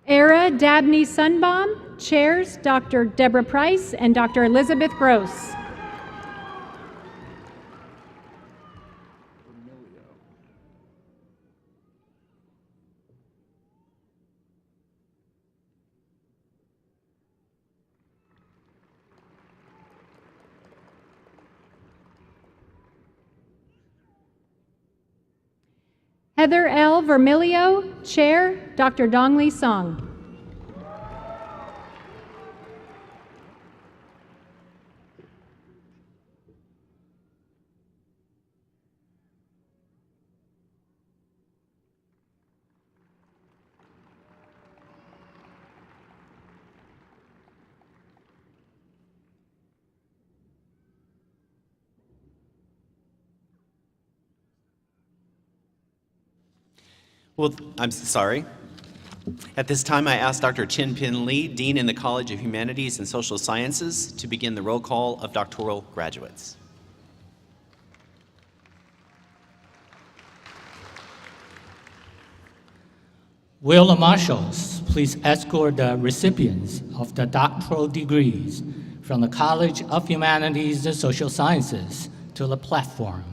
Era Dabney Sunbaum, Chairs, Dr. Deborah Price and Dr. Elizabeth Gross. Heather L. Vermilio, Chair, Dr. Dongli Song. Well, I'm sorry. At this time, I ask Dr. Chin Pin Lee, Dean in the College of Humanities and Social Sciences, to begin the roll call of doctoral graduates. Will the marshals please escort the recipients of the doctoral degrees from the College of Humanities and Social Sciences to the platform.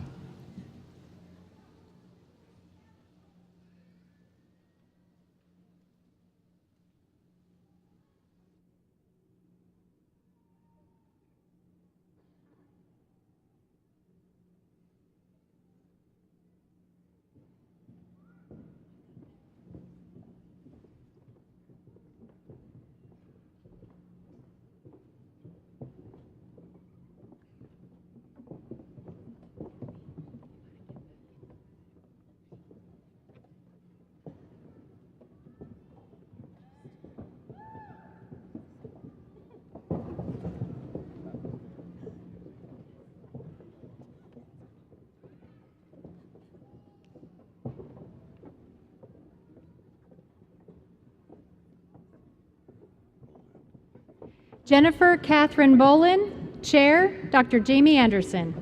Jennifer Catherine Bolin, Chair, Dr. Jamie Anderson.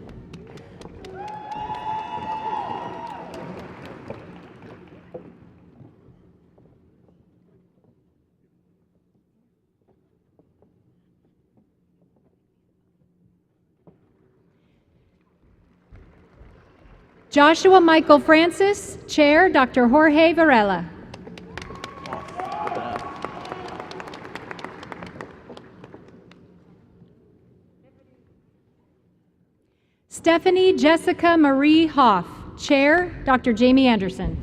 Joshua Michael Francis, Chair, Dr. Jorge Varela. Stephanie Jessica Marie Hoff. Chair, Dr. Jamie Anderson.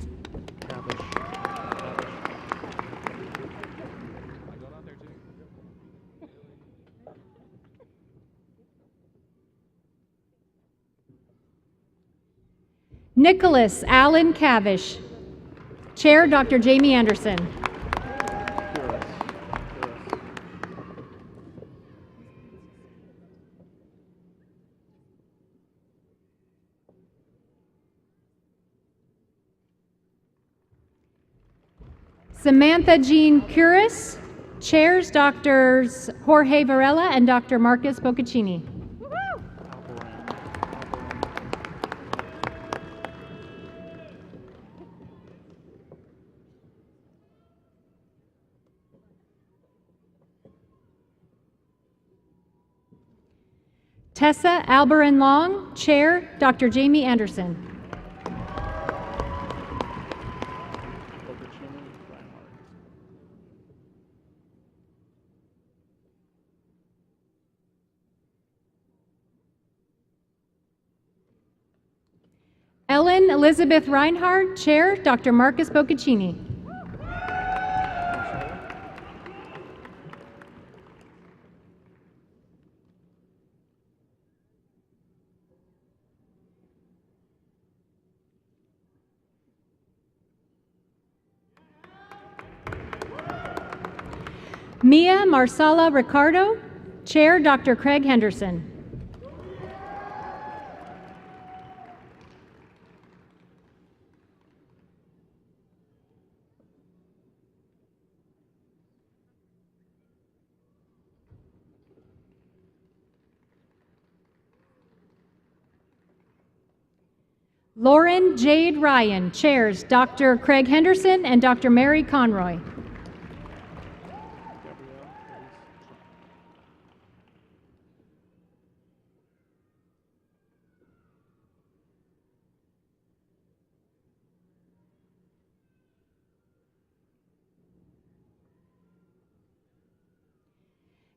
Nicholas Allen Cavish. Chair, Dr. Jamie Anderson. Samantha Jean Curis. Chairs, Drs. Jorge Varela and Dr. Marcus Boccaccini. Tessa Alberin Long. Chair, Dr. Jamie Anderson. Ellen Elizabeth Reinhardt. Chair, Dr. Marcus Boccaccini. Mia Marsala Ricardo. Chair, Dr. Craig Henderson. Lauren Jade Ryan. Chairs, Dr. Craig Henderson and Dr. Mary Conroy.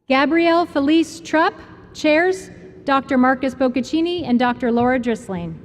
Gabrielle Felice Trupp. Chairs, Dr. Marcus Boccaccini and Dr. Laura Drisling.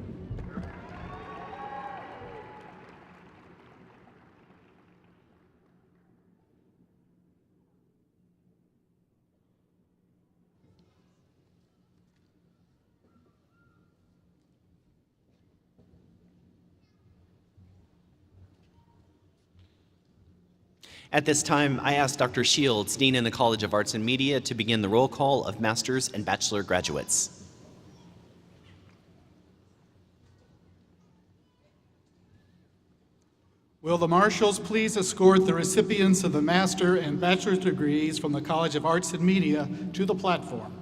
At this time, I ask Dr. Shields, Dean in the College of Arts and Media, to begin the roll call of master's and bachelor graduates. Will the marshals please escort the recipients of the master and bachelor's degrees from the College of Arts and Media to the platform?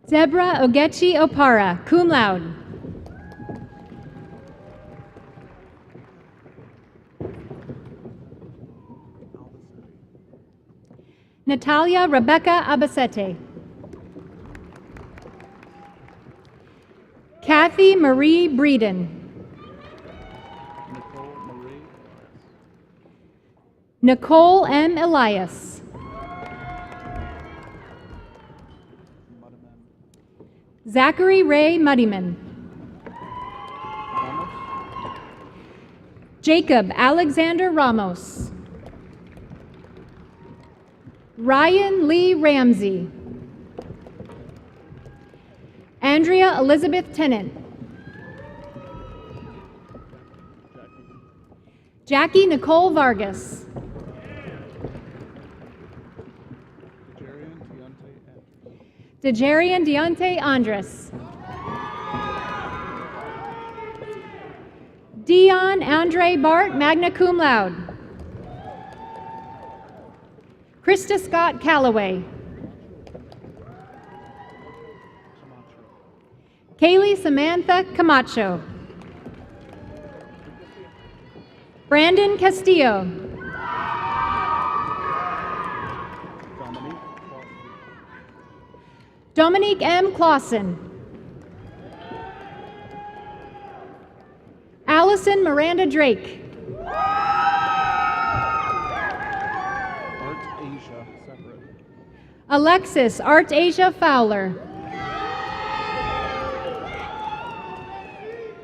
Deborah Ogechi Opara, cum laude. Natalia Rebecca Abasete. Kathy Marie Breeden. Nicole M. Elias. Zachary Ray Muddyman. Jacob Alexander Ramos. Ryan Lee Ramsey. Andrea Elizabeth Tennant. Jackie Nicole Vargas. Dejarian Deontay Andres. Dion Andre Bart, magna cum laude. Krista Scott Calloway. Kaylee Samantha Camacho. Brandon Castillo. Dominique M. Clausen. Allison Miranda Drake. Art Asia, separate. Alexis Art Asia Fowler.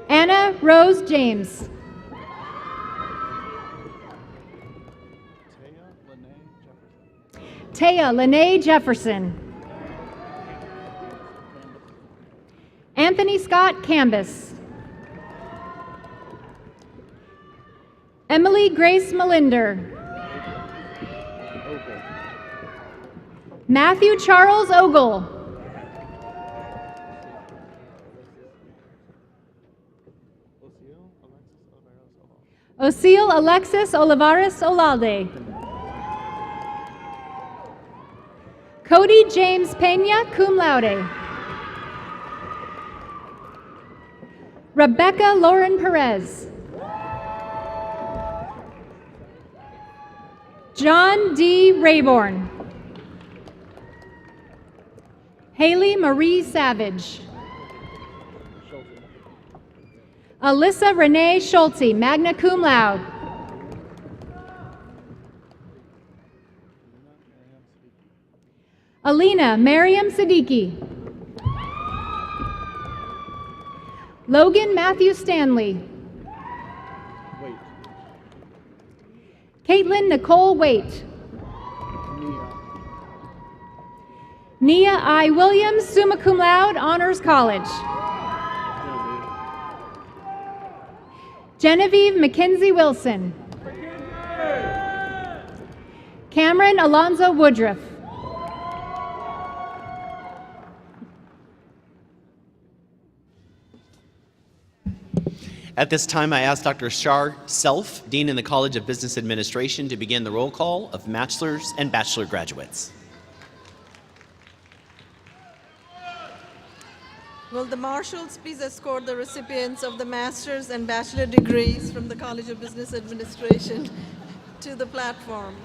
Anna Rose James. Taya Lene Jefferson. Anthony Scott Cambus. Emily Grace Malinder. Matthew Charles Ogle. Osil Alexis Olivares Olalde. Cody James Pena, cum laude. Rebecca Lauren Perez. John D. Rayborn. Haley Marie Savage. Alyssa Renee Schulte, magna cum laude. Alina Mariam Siddiqui. Logan Matthew Stanley. Caitlin Nicole Waite. Nia I. Williams, summa cum laude, Honors College. Genevieve Mackenzie Wilson. Cameron Alonzo Woodruff. At this time, I ask Dr. Shar Self, Dean in the College of Business Administration, to begin the roll call of bachelor's and bachelor graduates. Will the marshals please escort the recipients of the master's and bachelor degrees from the College of Business Administration to the platform?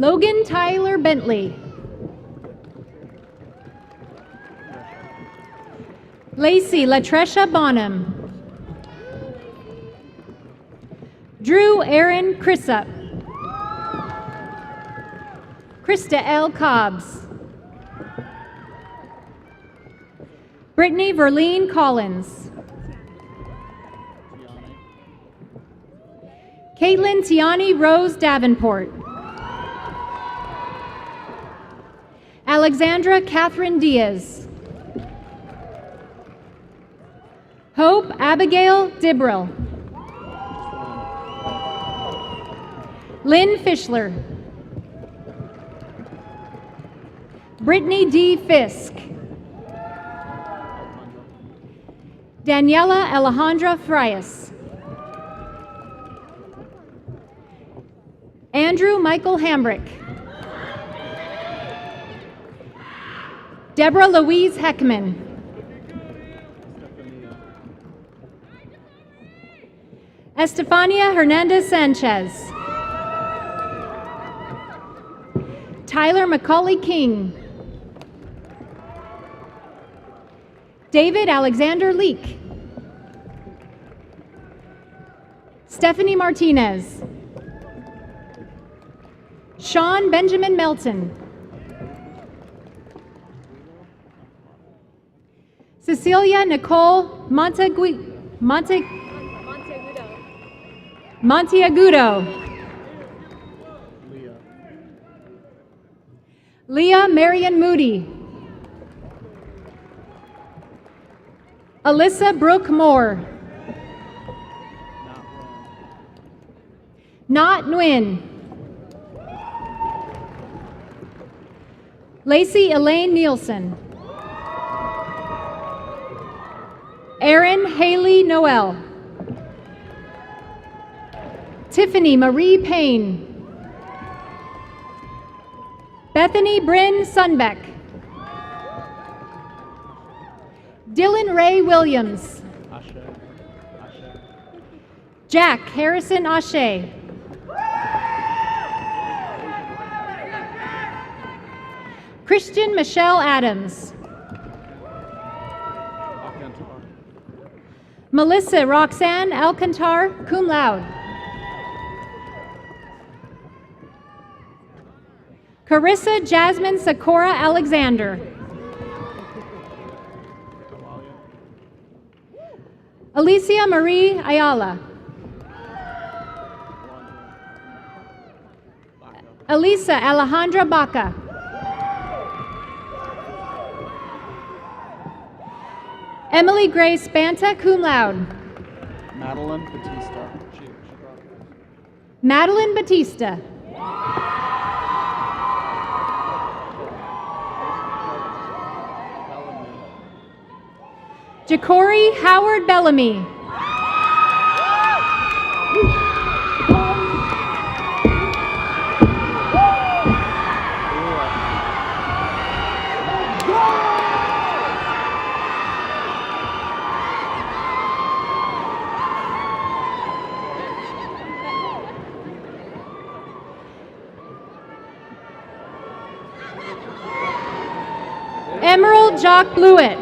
Logan Tyler Bentley. Lacey Latresha Bonham. Drew Aaron Crissup. Krista L. Cobbs. Brittany Verleen Collins. Caitlin Tiani Rose Davenport. Alexandra Catherine Diaz. Hope Abigail Dibril. Lynn Fischler. Brittany D. Fisk. Daniela Alejandra Frias. Andrew Michael Hambrick. Deborah Louise Heckman. Estefania Hernandez Sanchez. Tyler Macaulay King. David Alexander Leak. Stephanie Martinez. Sean Benjamin Melton. Cecilia Nicole Monteagudo. Leah Marion Moody. Alyssa Brooke Moore. Nguyen. Lacey Elaine Nielsen. Erin Haley Noel. Tiffany Marie Payne. Bethany Bryn Sunbeck. Dylan Ray Williams. Jack Harrison Ashe. Christian Michelle Adams. Melissa Roxanne Alcantar, cum laude. Carissa Jasmine Sakura Alexander. Alicia Marie Ayala. Elisa Alejandra Baca. Emily Grace Banta, cum laude. Madeline Batista. Madeline Batista. Ja'Cory Howard Bellamy. Emerald Jock Blewett.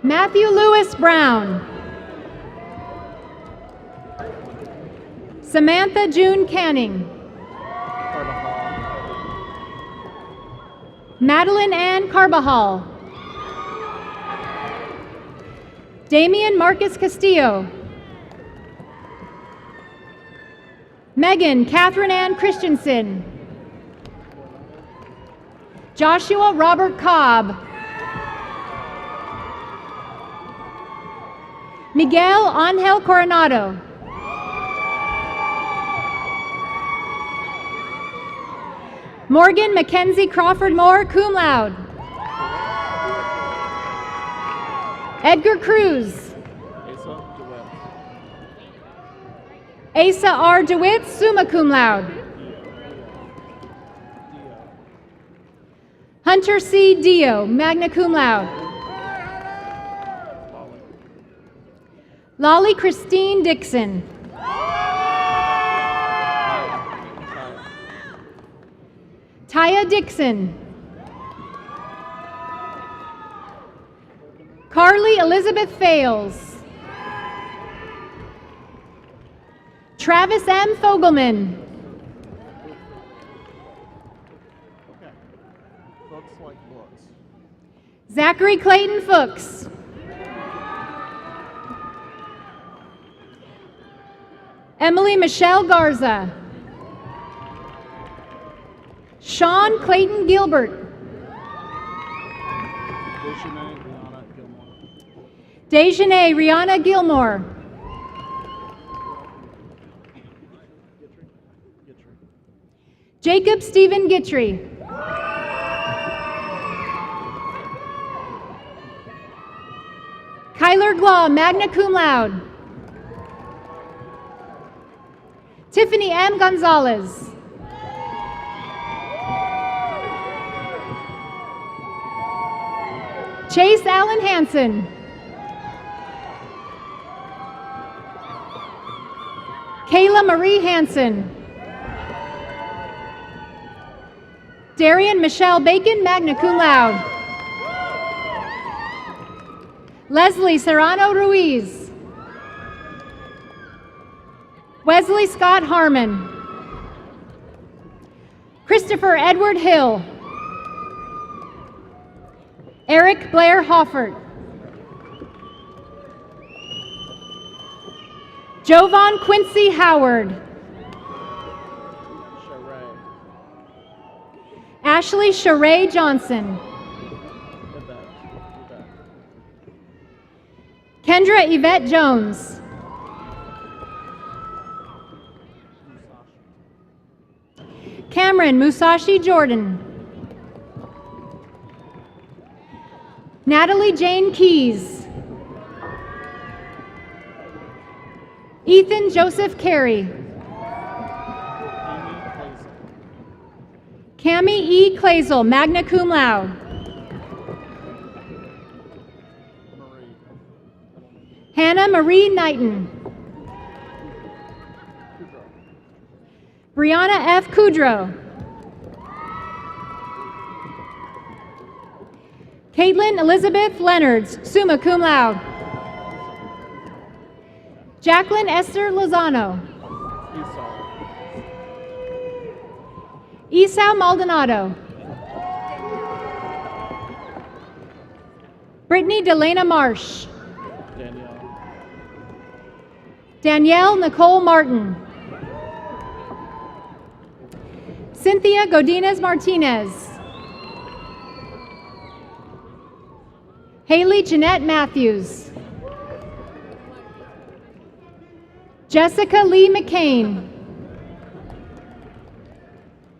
Matthew Lewis Brown. Samantha June Canning. Madeline Ann Carbajal. Damian Marcus Castillo. Megan Catherine Ann Christensen. Joshua Robert Cobb. Miguel Angel Coronado. Morgan Mackenzie Crawford Moore, cum laude. Edgar Cruz. Asa R. DeWitt, summa cum laude. Hunter C. Dio, magna cum laude. Lolly Christine Dixon. Taya Dixon. Carly Elizabeth Fales. Travis M. Fogelman. Zachary Clayton Fuchs. Emily Michelle Garza. Sean Clayton Gilbert. Dejanay Rihanna Gilmore. Jacob Stephen Gitry. Kyler Glaw, magna cum laude. Tiffany M. Gonzalez. Chase Allen Hansen. Kayla Marie Hansen. Darian Michelle Bacon, magna cum laude. Leslie Serrano Ruiz. Wesley Scott Harmon. Christopher Edward Hill. Eric Blair Hoffert. Jovan Quincy Howard. Ashley Sheree Johnson. Kendra Yvette Jones. Cameron Musashi Jordan. Natalie Jane Keys. Ethan Joseph Carey. Cami E. Clazel, magna cum laude. Hannah Marie Knighton. Brianna F. Kudrow. Caitlin Elizabeth Leonards, summa cum laude. Jacqueline Esther Lozano. Esau Maldonado. Brittany Delana Marsh. Danielle Nicole Martin. Cynthia Godinez Martinez. Haley Jeanette Matthews. Jessica Lee McCain.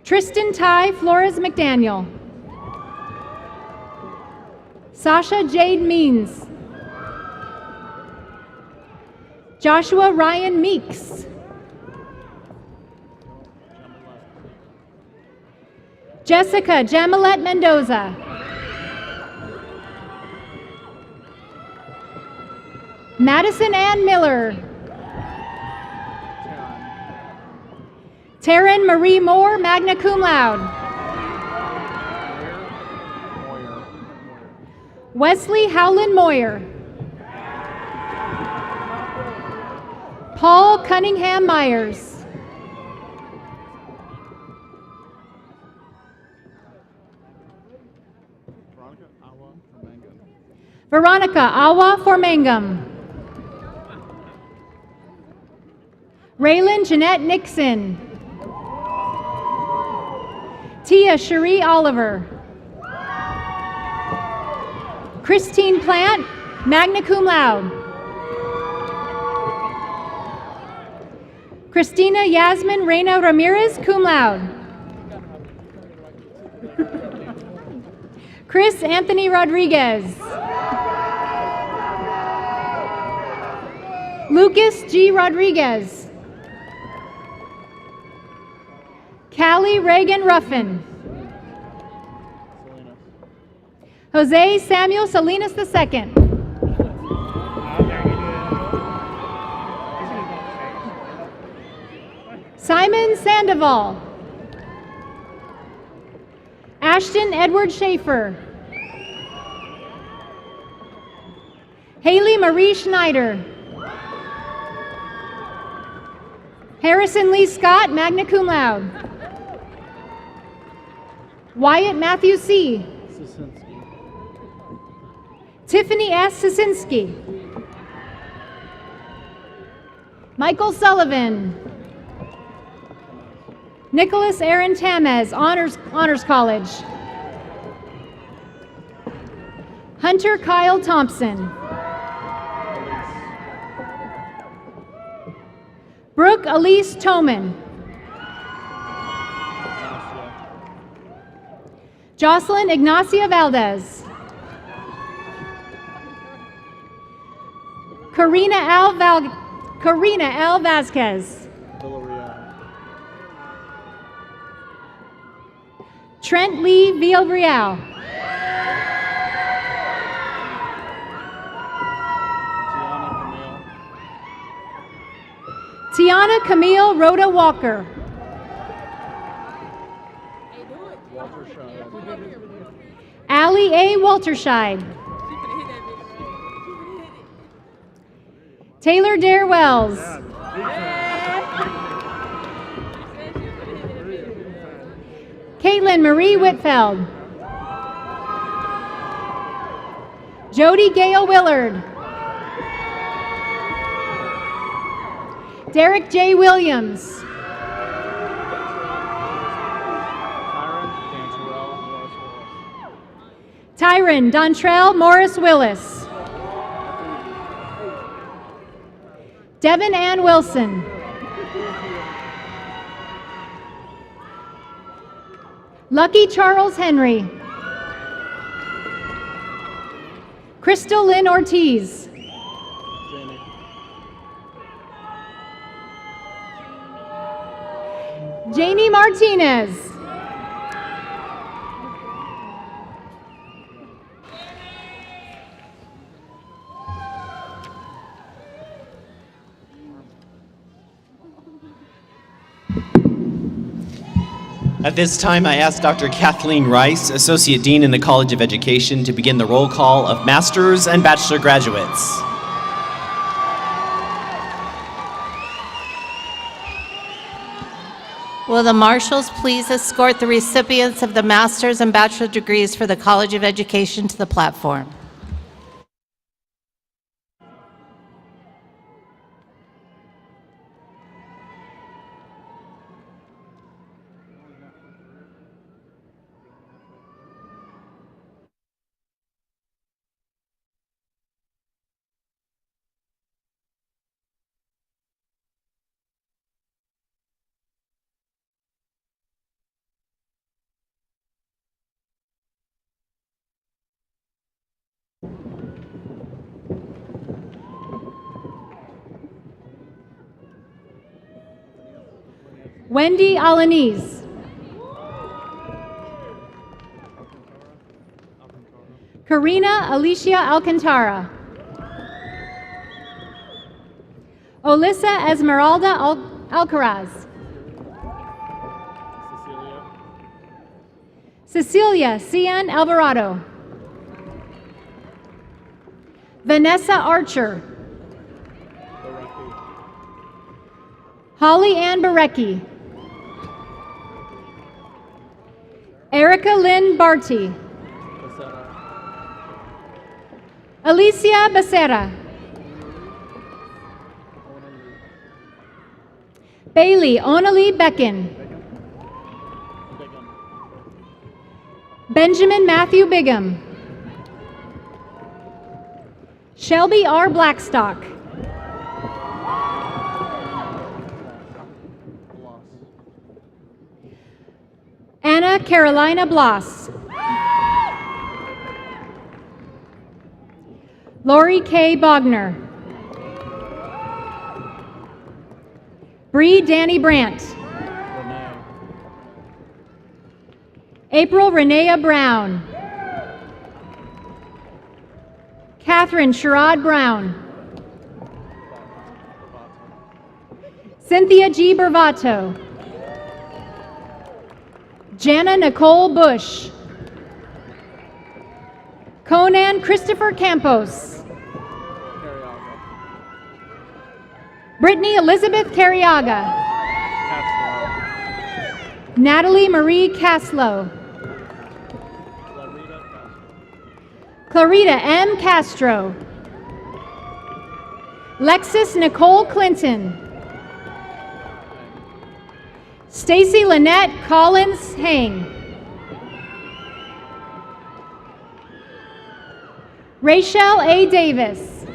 Tristan Ty Flores McDaniel. Sasha Jade Means. Joshua Ryan Meeks. Jessica Jamalette Mendoza. Madison Ann Miller. Taryn Marie Moore, magna cum laude. Wesley Howland Moyer. Paul Cunningham Myers. Veronica Awa Formangum. Raylan Jeanette Nixon. Tia Cherie Oliver. Christine Plant, magna cum laude. Christina Yasmin Reyna Ramirez, cum laude. Chris Anthony Rodriguez. Lucas G. Rodriguez. Callie Reagan Ruffin. Jose Samuel Salinas II. Simon Sandoval. Ashton Edward Schaefer. Haley Marie Schneider. Harrison Lee Scott, magna cum laude. Wyatt Matthew C. Tiffany S. Sisinski. Michael Sullivan. Nicholas Aaron Tamez, Honors College. Hunter Kyle Thompson. Brooke Elise Toman. Jocelyn Ignacia Valdez. Karina L. Vasquez. Trent Lee Villarreal. Tiana Camille Rhoda Walker. Allie A. Walterscheid. Taylor Dare Wells. Caitlin Marie Whitfeld. Jody Gale Willard. Derek J. Williams. Tyron Dontrell Morris Willis. Devin Ann Wilson. Lucky Charles Henry. Crystal Lynn Ortiz. Janie Martinez. At this time, I ask Dr. Kathleen Rice, Associate Dean in the College of Education, to begin the roll call of master's and bachelor graduates. Will the marshals please escort the recipients of the master's and bachelor degrees for the College of Education to the platform? Wendy Alaniz. Karina Alicia Alcantara. Olissa Esmeralda Alcaraz. Cecilia Cian Alvarado. Vanessa Archer. Holly Ann Barecki. Erica Lynn Barty. Alicia Becerra. Bailey Onalee Becken. Benjamin Matthew Bigham. Shelby R. Blackstock. Anna Carolina Bloss. Lori K. Bogner. Bree Danny Brandt. April Renea Brown. Catherine Sherrod Brown. Cynthia G. Bervato. Jana Nicole Bush. Conan Christopher Campos. Brittany Elizabeth Carriaga. Natalie Marie Caslow. Clarita M. Castro. Lexis Nicole Clinton. Stacy Lynette Collins Hang. Rachel A. Davis.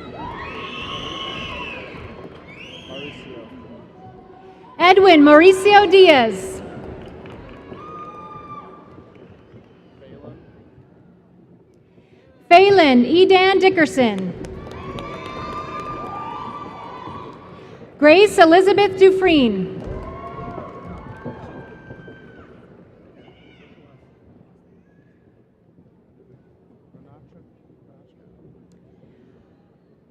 Edwin Mauricio Diaz. Phelan Edan Dickerson. Grace Elizabeth Dufresne.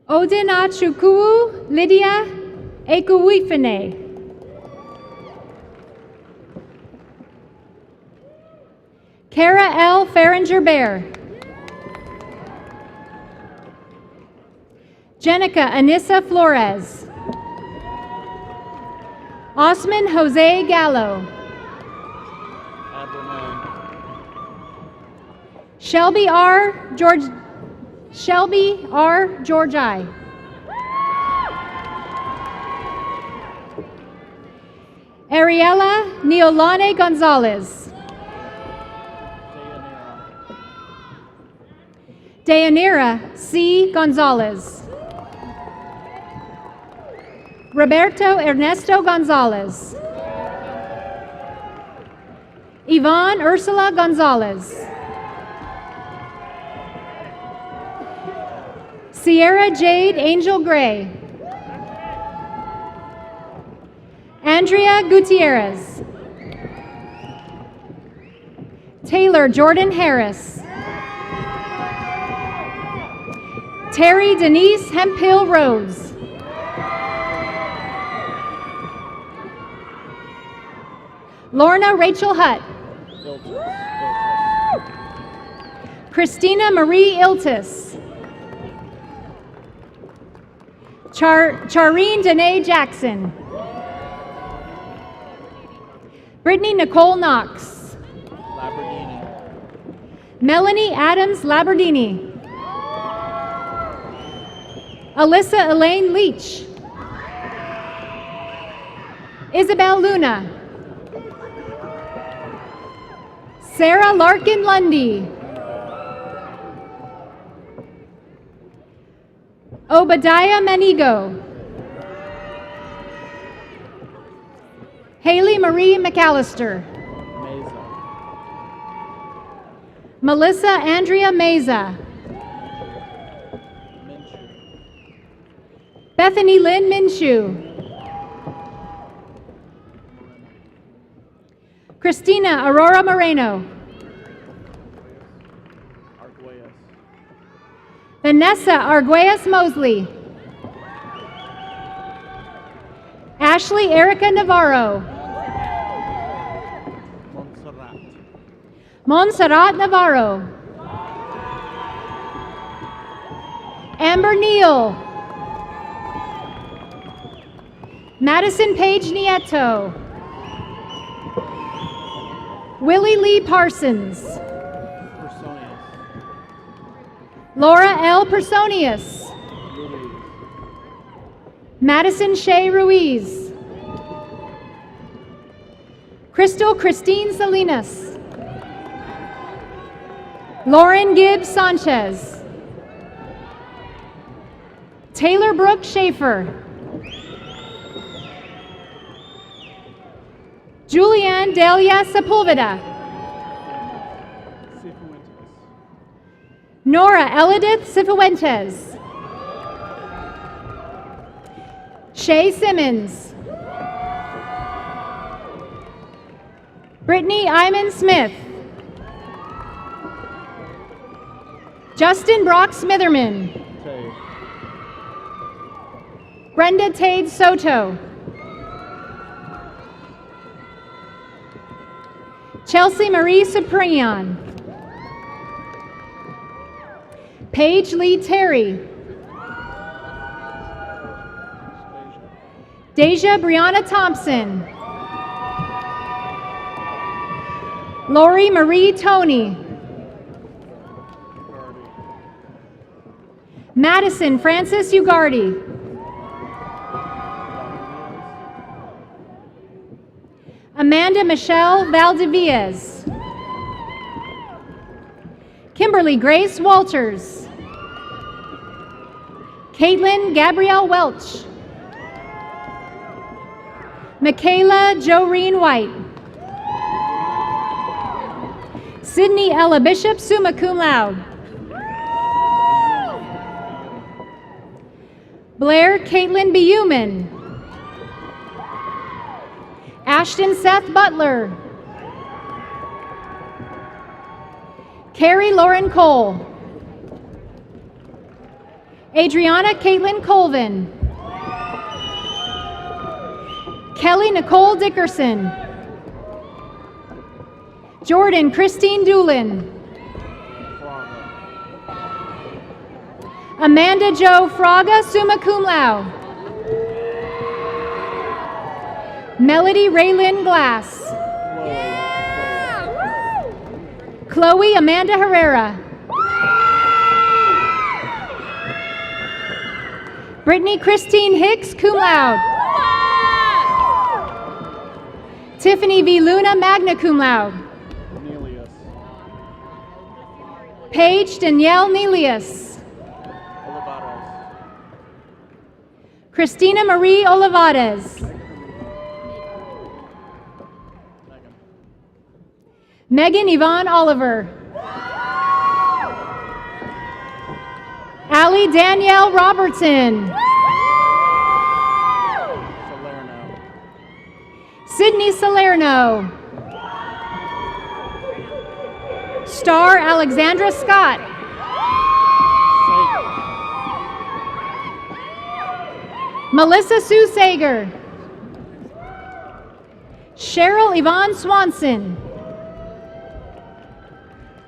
Odinachukwu Lydia Ekuwifene. Kara L. Farringer Bear. Jenica Anissa Flores. Osman Jose Gallo. Shelby R. Georgi. Ariela Neolane Gonzalez. Deyanira C. Gonzalez. Roberto Ernesto Gonzalez. Yvonne Ursula Gonzalez. Sierra Jade Angel Gray. Andrea Gutierrez. Taylor Jordan Harris. Terry Denise Hemphill Rhodes. Lorna Rachel Hutt. Christina Marie Iltis. Charene Danae Jackson. Brittany Nicole Knox. Melanie Adams Labardini. Alyssa Elaine Leach. Isabel Luna. Sarah Larkin Lundy. Obadiah Manigo. Haley Marie McAllister. Melissa Andrea Meza. Bethany Lynn Minshew. Christina Aurora Moreno. Vanessa Arguelles Mosley. Ashley Erica Navarro. Montserrat Navarro. Amber Neal. Madison Page Nieto. Willie Lee Parsons. Laura L. Personius. Madison Shea Ruiz. Crystal Christine Salinas. Lauren Gibbs Sanchez. Taylor Brooke Schaefer. Julianne Delia Sepulveda. Nora Elidith Cifuentes. Shay Simmons. Brittany Iman Smith. Justin Brock Smitherman. Brenda Tade Soto. Chelsea Marie Suprion. Paige Lee Terry. Deja Brianna Thompson. Lori Marie Tony. Madison Francis Ugardi. Amanda Michelle Valdiviez. Kimberly Grace Walters. Caitlin Gabrielle Welch. Michaela Joreen White. Sydney Ella Bishop, summa cum laude. Blair Caitlin Beuman. Ashton Seth Butler. Carrie Lauren Cole. Adriana Caitlin Colvin. Kelly Nicole Dickerson. Jordan Christine Doolin. Amanda Jo Fraga, summa cum laude. Melody Raylyn Glass. Chloe Amanda Herrera. Brittany Christine Hicks, cum laude. Tiffany V. Luna, magna cum laude. Paige Danielle Nelius. Christina Marie Olivares. Megan Yvonne Oliver. Allie Danielle Robertson. Sydney Salerno. Star Alexandra Scott. Melissa Sue Sager. Cheryl Yvonne Swanson.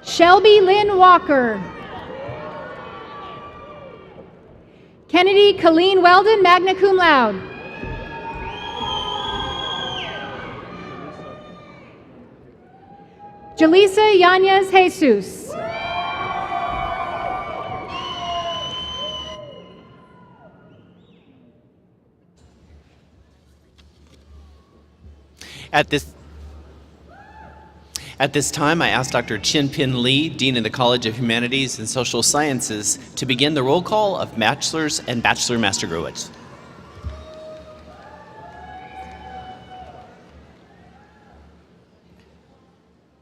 Shelby Lynn Walker. Kennedy Colleen Weldon, magna cum laude. Jaleesa Yanez Jesus. At this time, I ask Dr. Chin Pin Lee, Dean of the College of Humanities and Social Sciences, to begin the roll call of bachelor's and bachelor master graduates.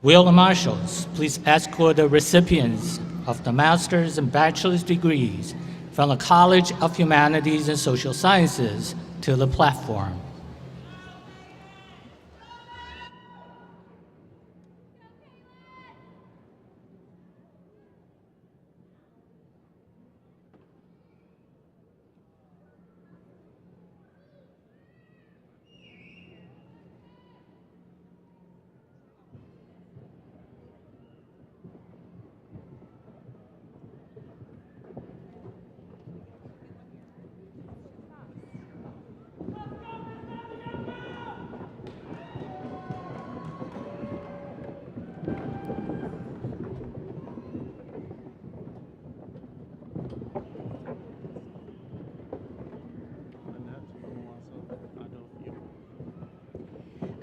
Will the marshals please escort the recipients of the master's and bachelor's degrees from the College of Humanities and Social Sciences to the platform.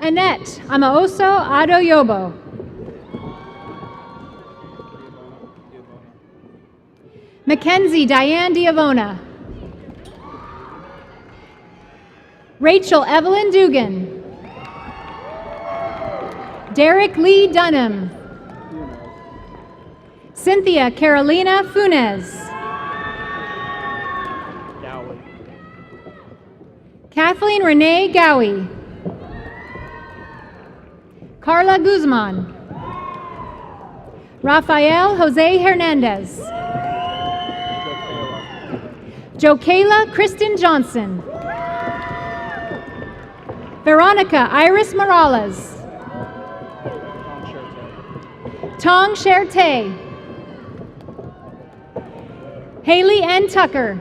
Annette Amaoso Adoyobo. Mackenzie Diane Diavona. Rachel Evelyn Dugan. Derek Lee Dunham. Cynthia Carolina Funes. Kathleen Renee Gowie. Carla Guzman. Rafael Jose Hernandez. Jokayla Kristen Johnson. Veronica Iris Morales. Tong Sherte. Haley N. Tucker.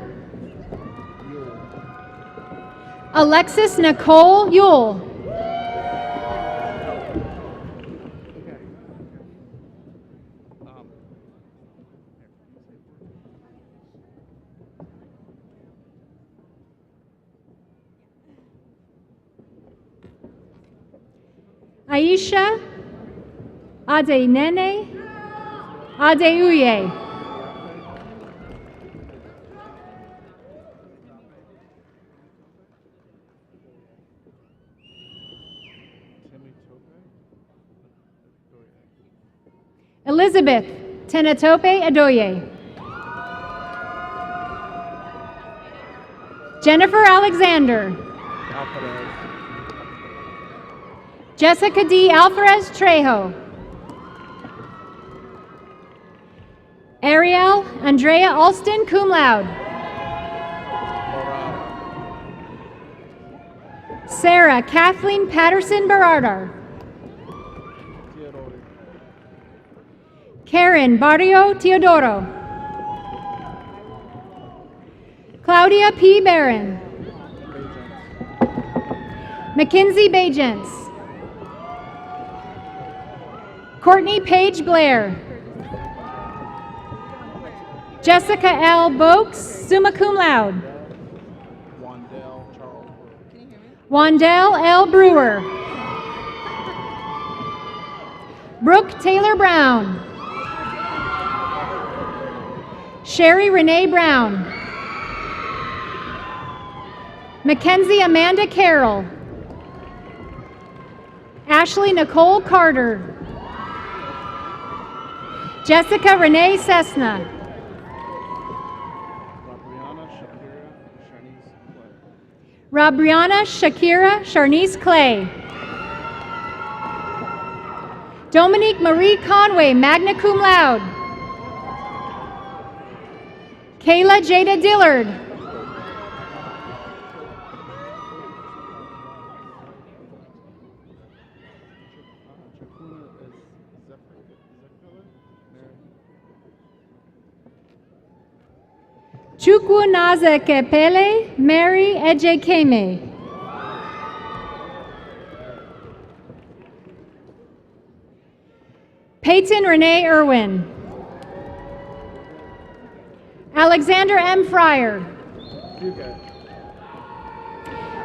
Alexis Nicole Yule. Aisha Adenene Adeuye. Elizabeth Tenatope Adoye. Jennifer Alexander. Jessica D. Alvarez Trejo. Ariel Andrea Alston, cum laude. Sarah Kathleen Patterson Berardar. Karen Barrio Teodoro. Claudia P. Barron. Mackenzie Bajents. Courtney Page Blair. Jessica L. Boakes, summa cum laude. Wandell L. Brewer. Brooke Taylor Brown. Sherry Renee Brown. Mackenzie Amanda Carroll. Ashley Nicole Carter. Jessica Renee Cessna. Rabriana Shakira Charnice Clay. Dominique Marie Conway, magna cum laude. Kayla Jada Dillard. Chukwunaza Kepele Mary Ejekeme. Peyton Renee Irwin. Alexander M. Fryer.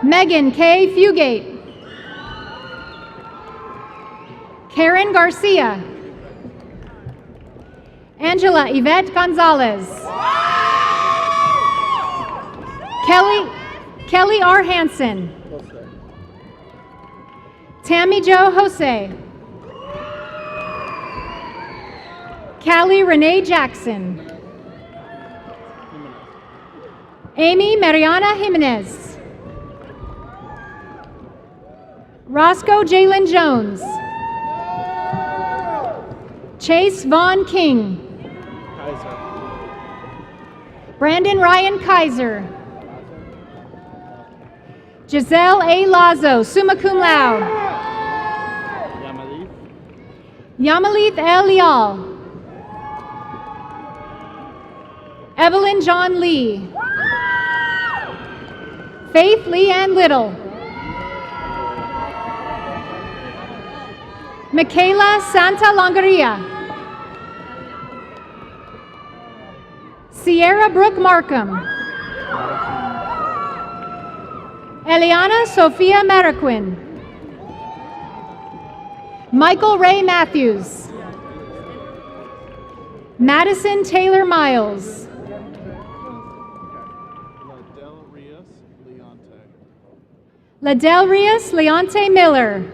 Megan K. Fugate. Karen Garcia. Angela Yvette Gonzalez. Kelly R. Hansen. Tammy Jo Jose. Callie Renee Jackson. Amy Mariana Jimenez. Roscoe Jalen Jones. Chase Vaughn King. Brandon Ryan Kaiser. Giselle A. Lazo, summa cum laude. Yamalith L. Lial. Evelyn John Lee. Faith Leanne Little. Michaela Santa Longoria. Sierra Brooke Markham. Eliana Sophia Mariquin. Michael Ray Matthews. Madison Taylor Miles. Ladell Rios Leonte Miller.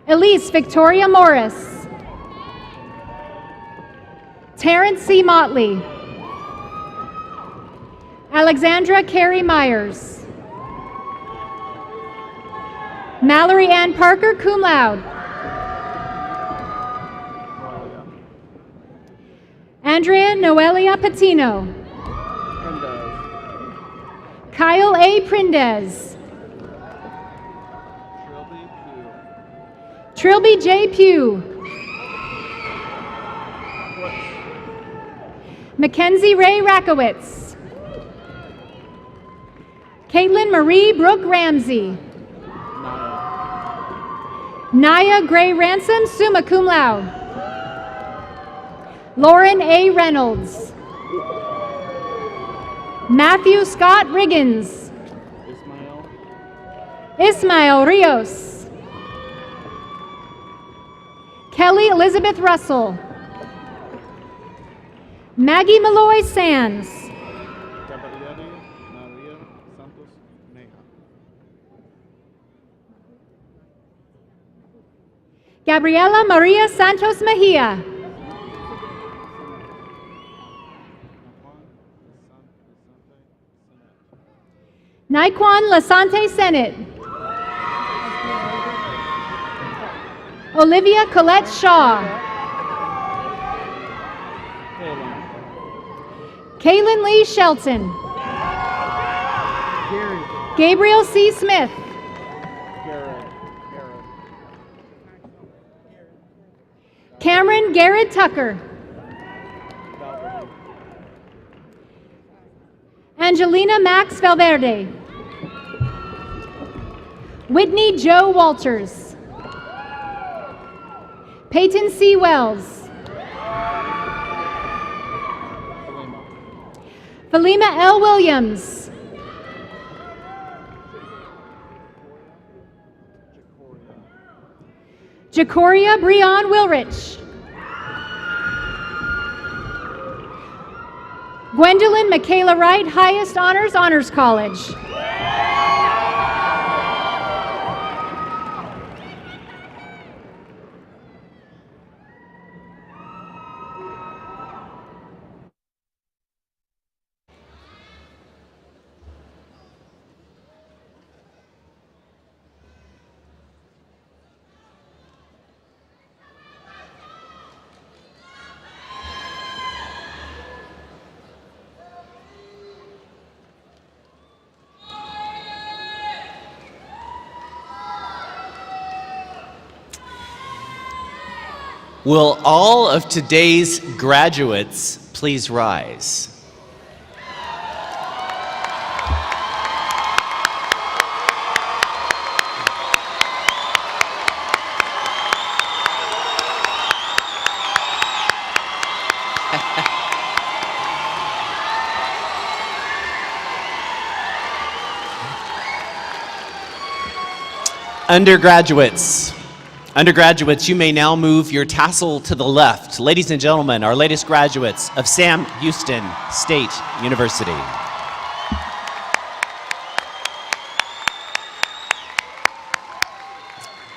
Elise Victoria Morris. Terrence C. Motley. Alexandra Carey Myers. Mallory Ann Parker, cum laude. Andrea Noelia Patino. Kyle A. Prindez. Trilby J. Pugh. Mackenzie Ray Rakowitz. Caitlin Marie Brooke Ramsey. Naya Gray Ransom, summa cum laude. Lauren A. Reynolds. Matthew Scott Riggins. Ismael Rios. Kelly Elizabeth Russell. Maggie Malloy Sands. Gabriela Maria Santos Mejia. Naquan Lasante Sennett. Olivia Colette Shaw. Kaylin Lee Shelton. Gabriel C. Smith. Cameron Garrett Tucker. Angelina Max Valverde. Whitney Joe Walters. Peyton C. Wells. Felima L. Williams. Jacoria Breon Wilrich. Gwendolyn Michaela Wright, Highest Honors, Honors College. Will all of today's graduates please rise? Undergraduates, you may now move your tassel to the left. Ladies and gentlemen, our latest graduates of Sam Houston State University.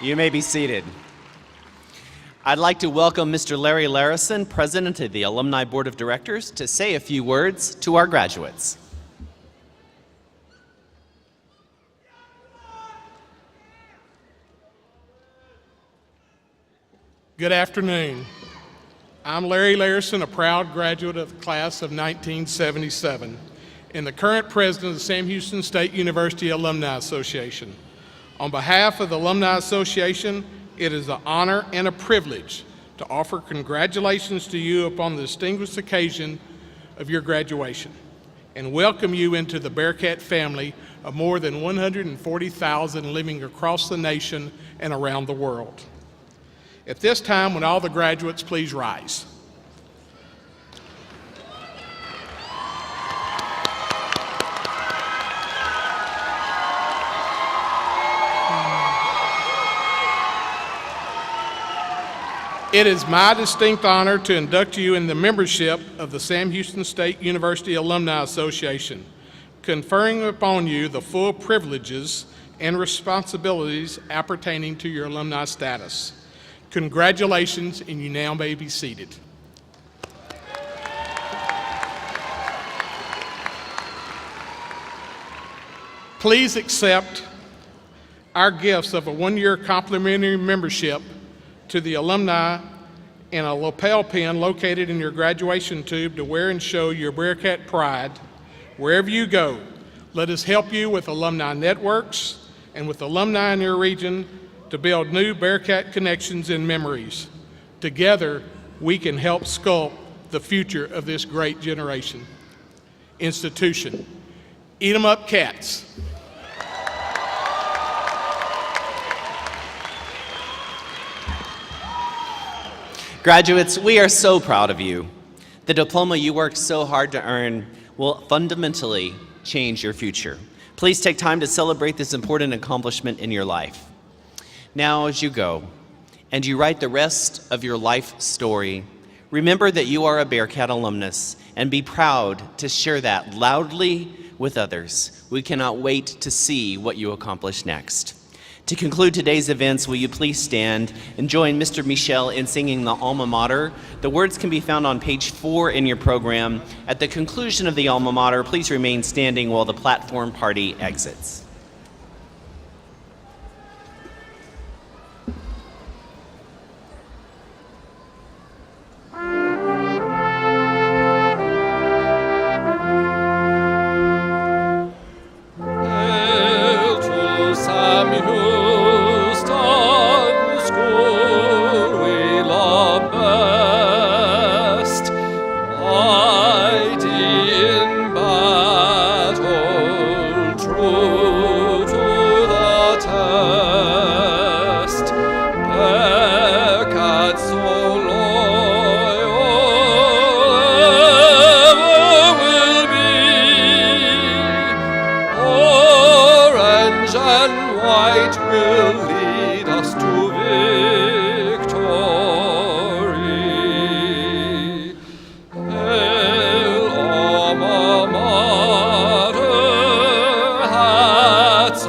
You may be seated. I'd like to welcome Mr. Larry Larison, President of the Alumni Board of Directors, to say a few words to our graduates. Good afternoon. I'm Larry Larison, a proud graduate of the class of 1977 and the current president of the Sam Houston State University Alumni Association. On behalf of the Alumni Association, it is an honor and a privilege to offer congratulations to you upon the distinguished occasion of your graduation and welcome you into the Bearcat family of more than 140,000 living across the nation and around the world. At this time, would all the graduates please rise? It is my distinct honor to induct you in the membership of the Sam Houston State University Alumni Association, conferring upon you the full privileges and responsibilities appertaining to your alumni status. Congratulations, and you now may be seated. Please accept our gifts of a one-year complimentary membership to the alumni and a lapel pin located in your graduation tube to wear and show your Bearcat pride. Wherever you go, let us help you with alumni networks and with alumni in your region to build new Bearcat connections and memories. Together, we can help sculpt the future of this great generation. Institution, eat 'em up cats. Graduates, we are so proud of you. The diploma you worked so hard to earn will fundamentally change your future. Please take time to celebrate this important accomplishment in your life. Now, as you go and you write the rest of your life story, remember that you are a Bearcat alumnus and be proud to share that loudly with others. We cannot wait to see what you accomplish next. To conclude today's events, will you please stand and join Mr. Michel in singing the alma mater? The words can be found on page 4 in your program. At the conclusion of the alma mater, please remain standing while the platform party exits. Hats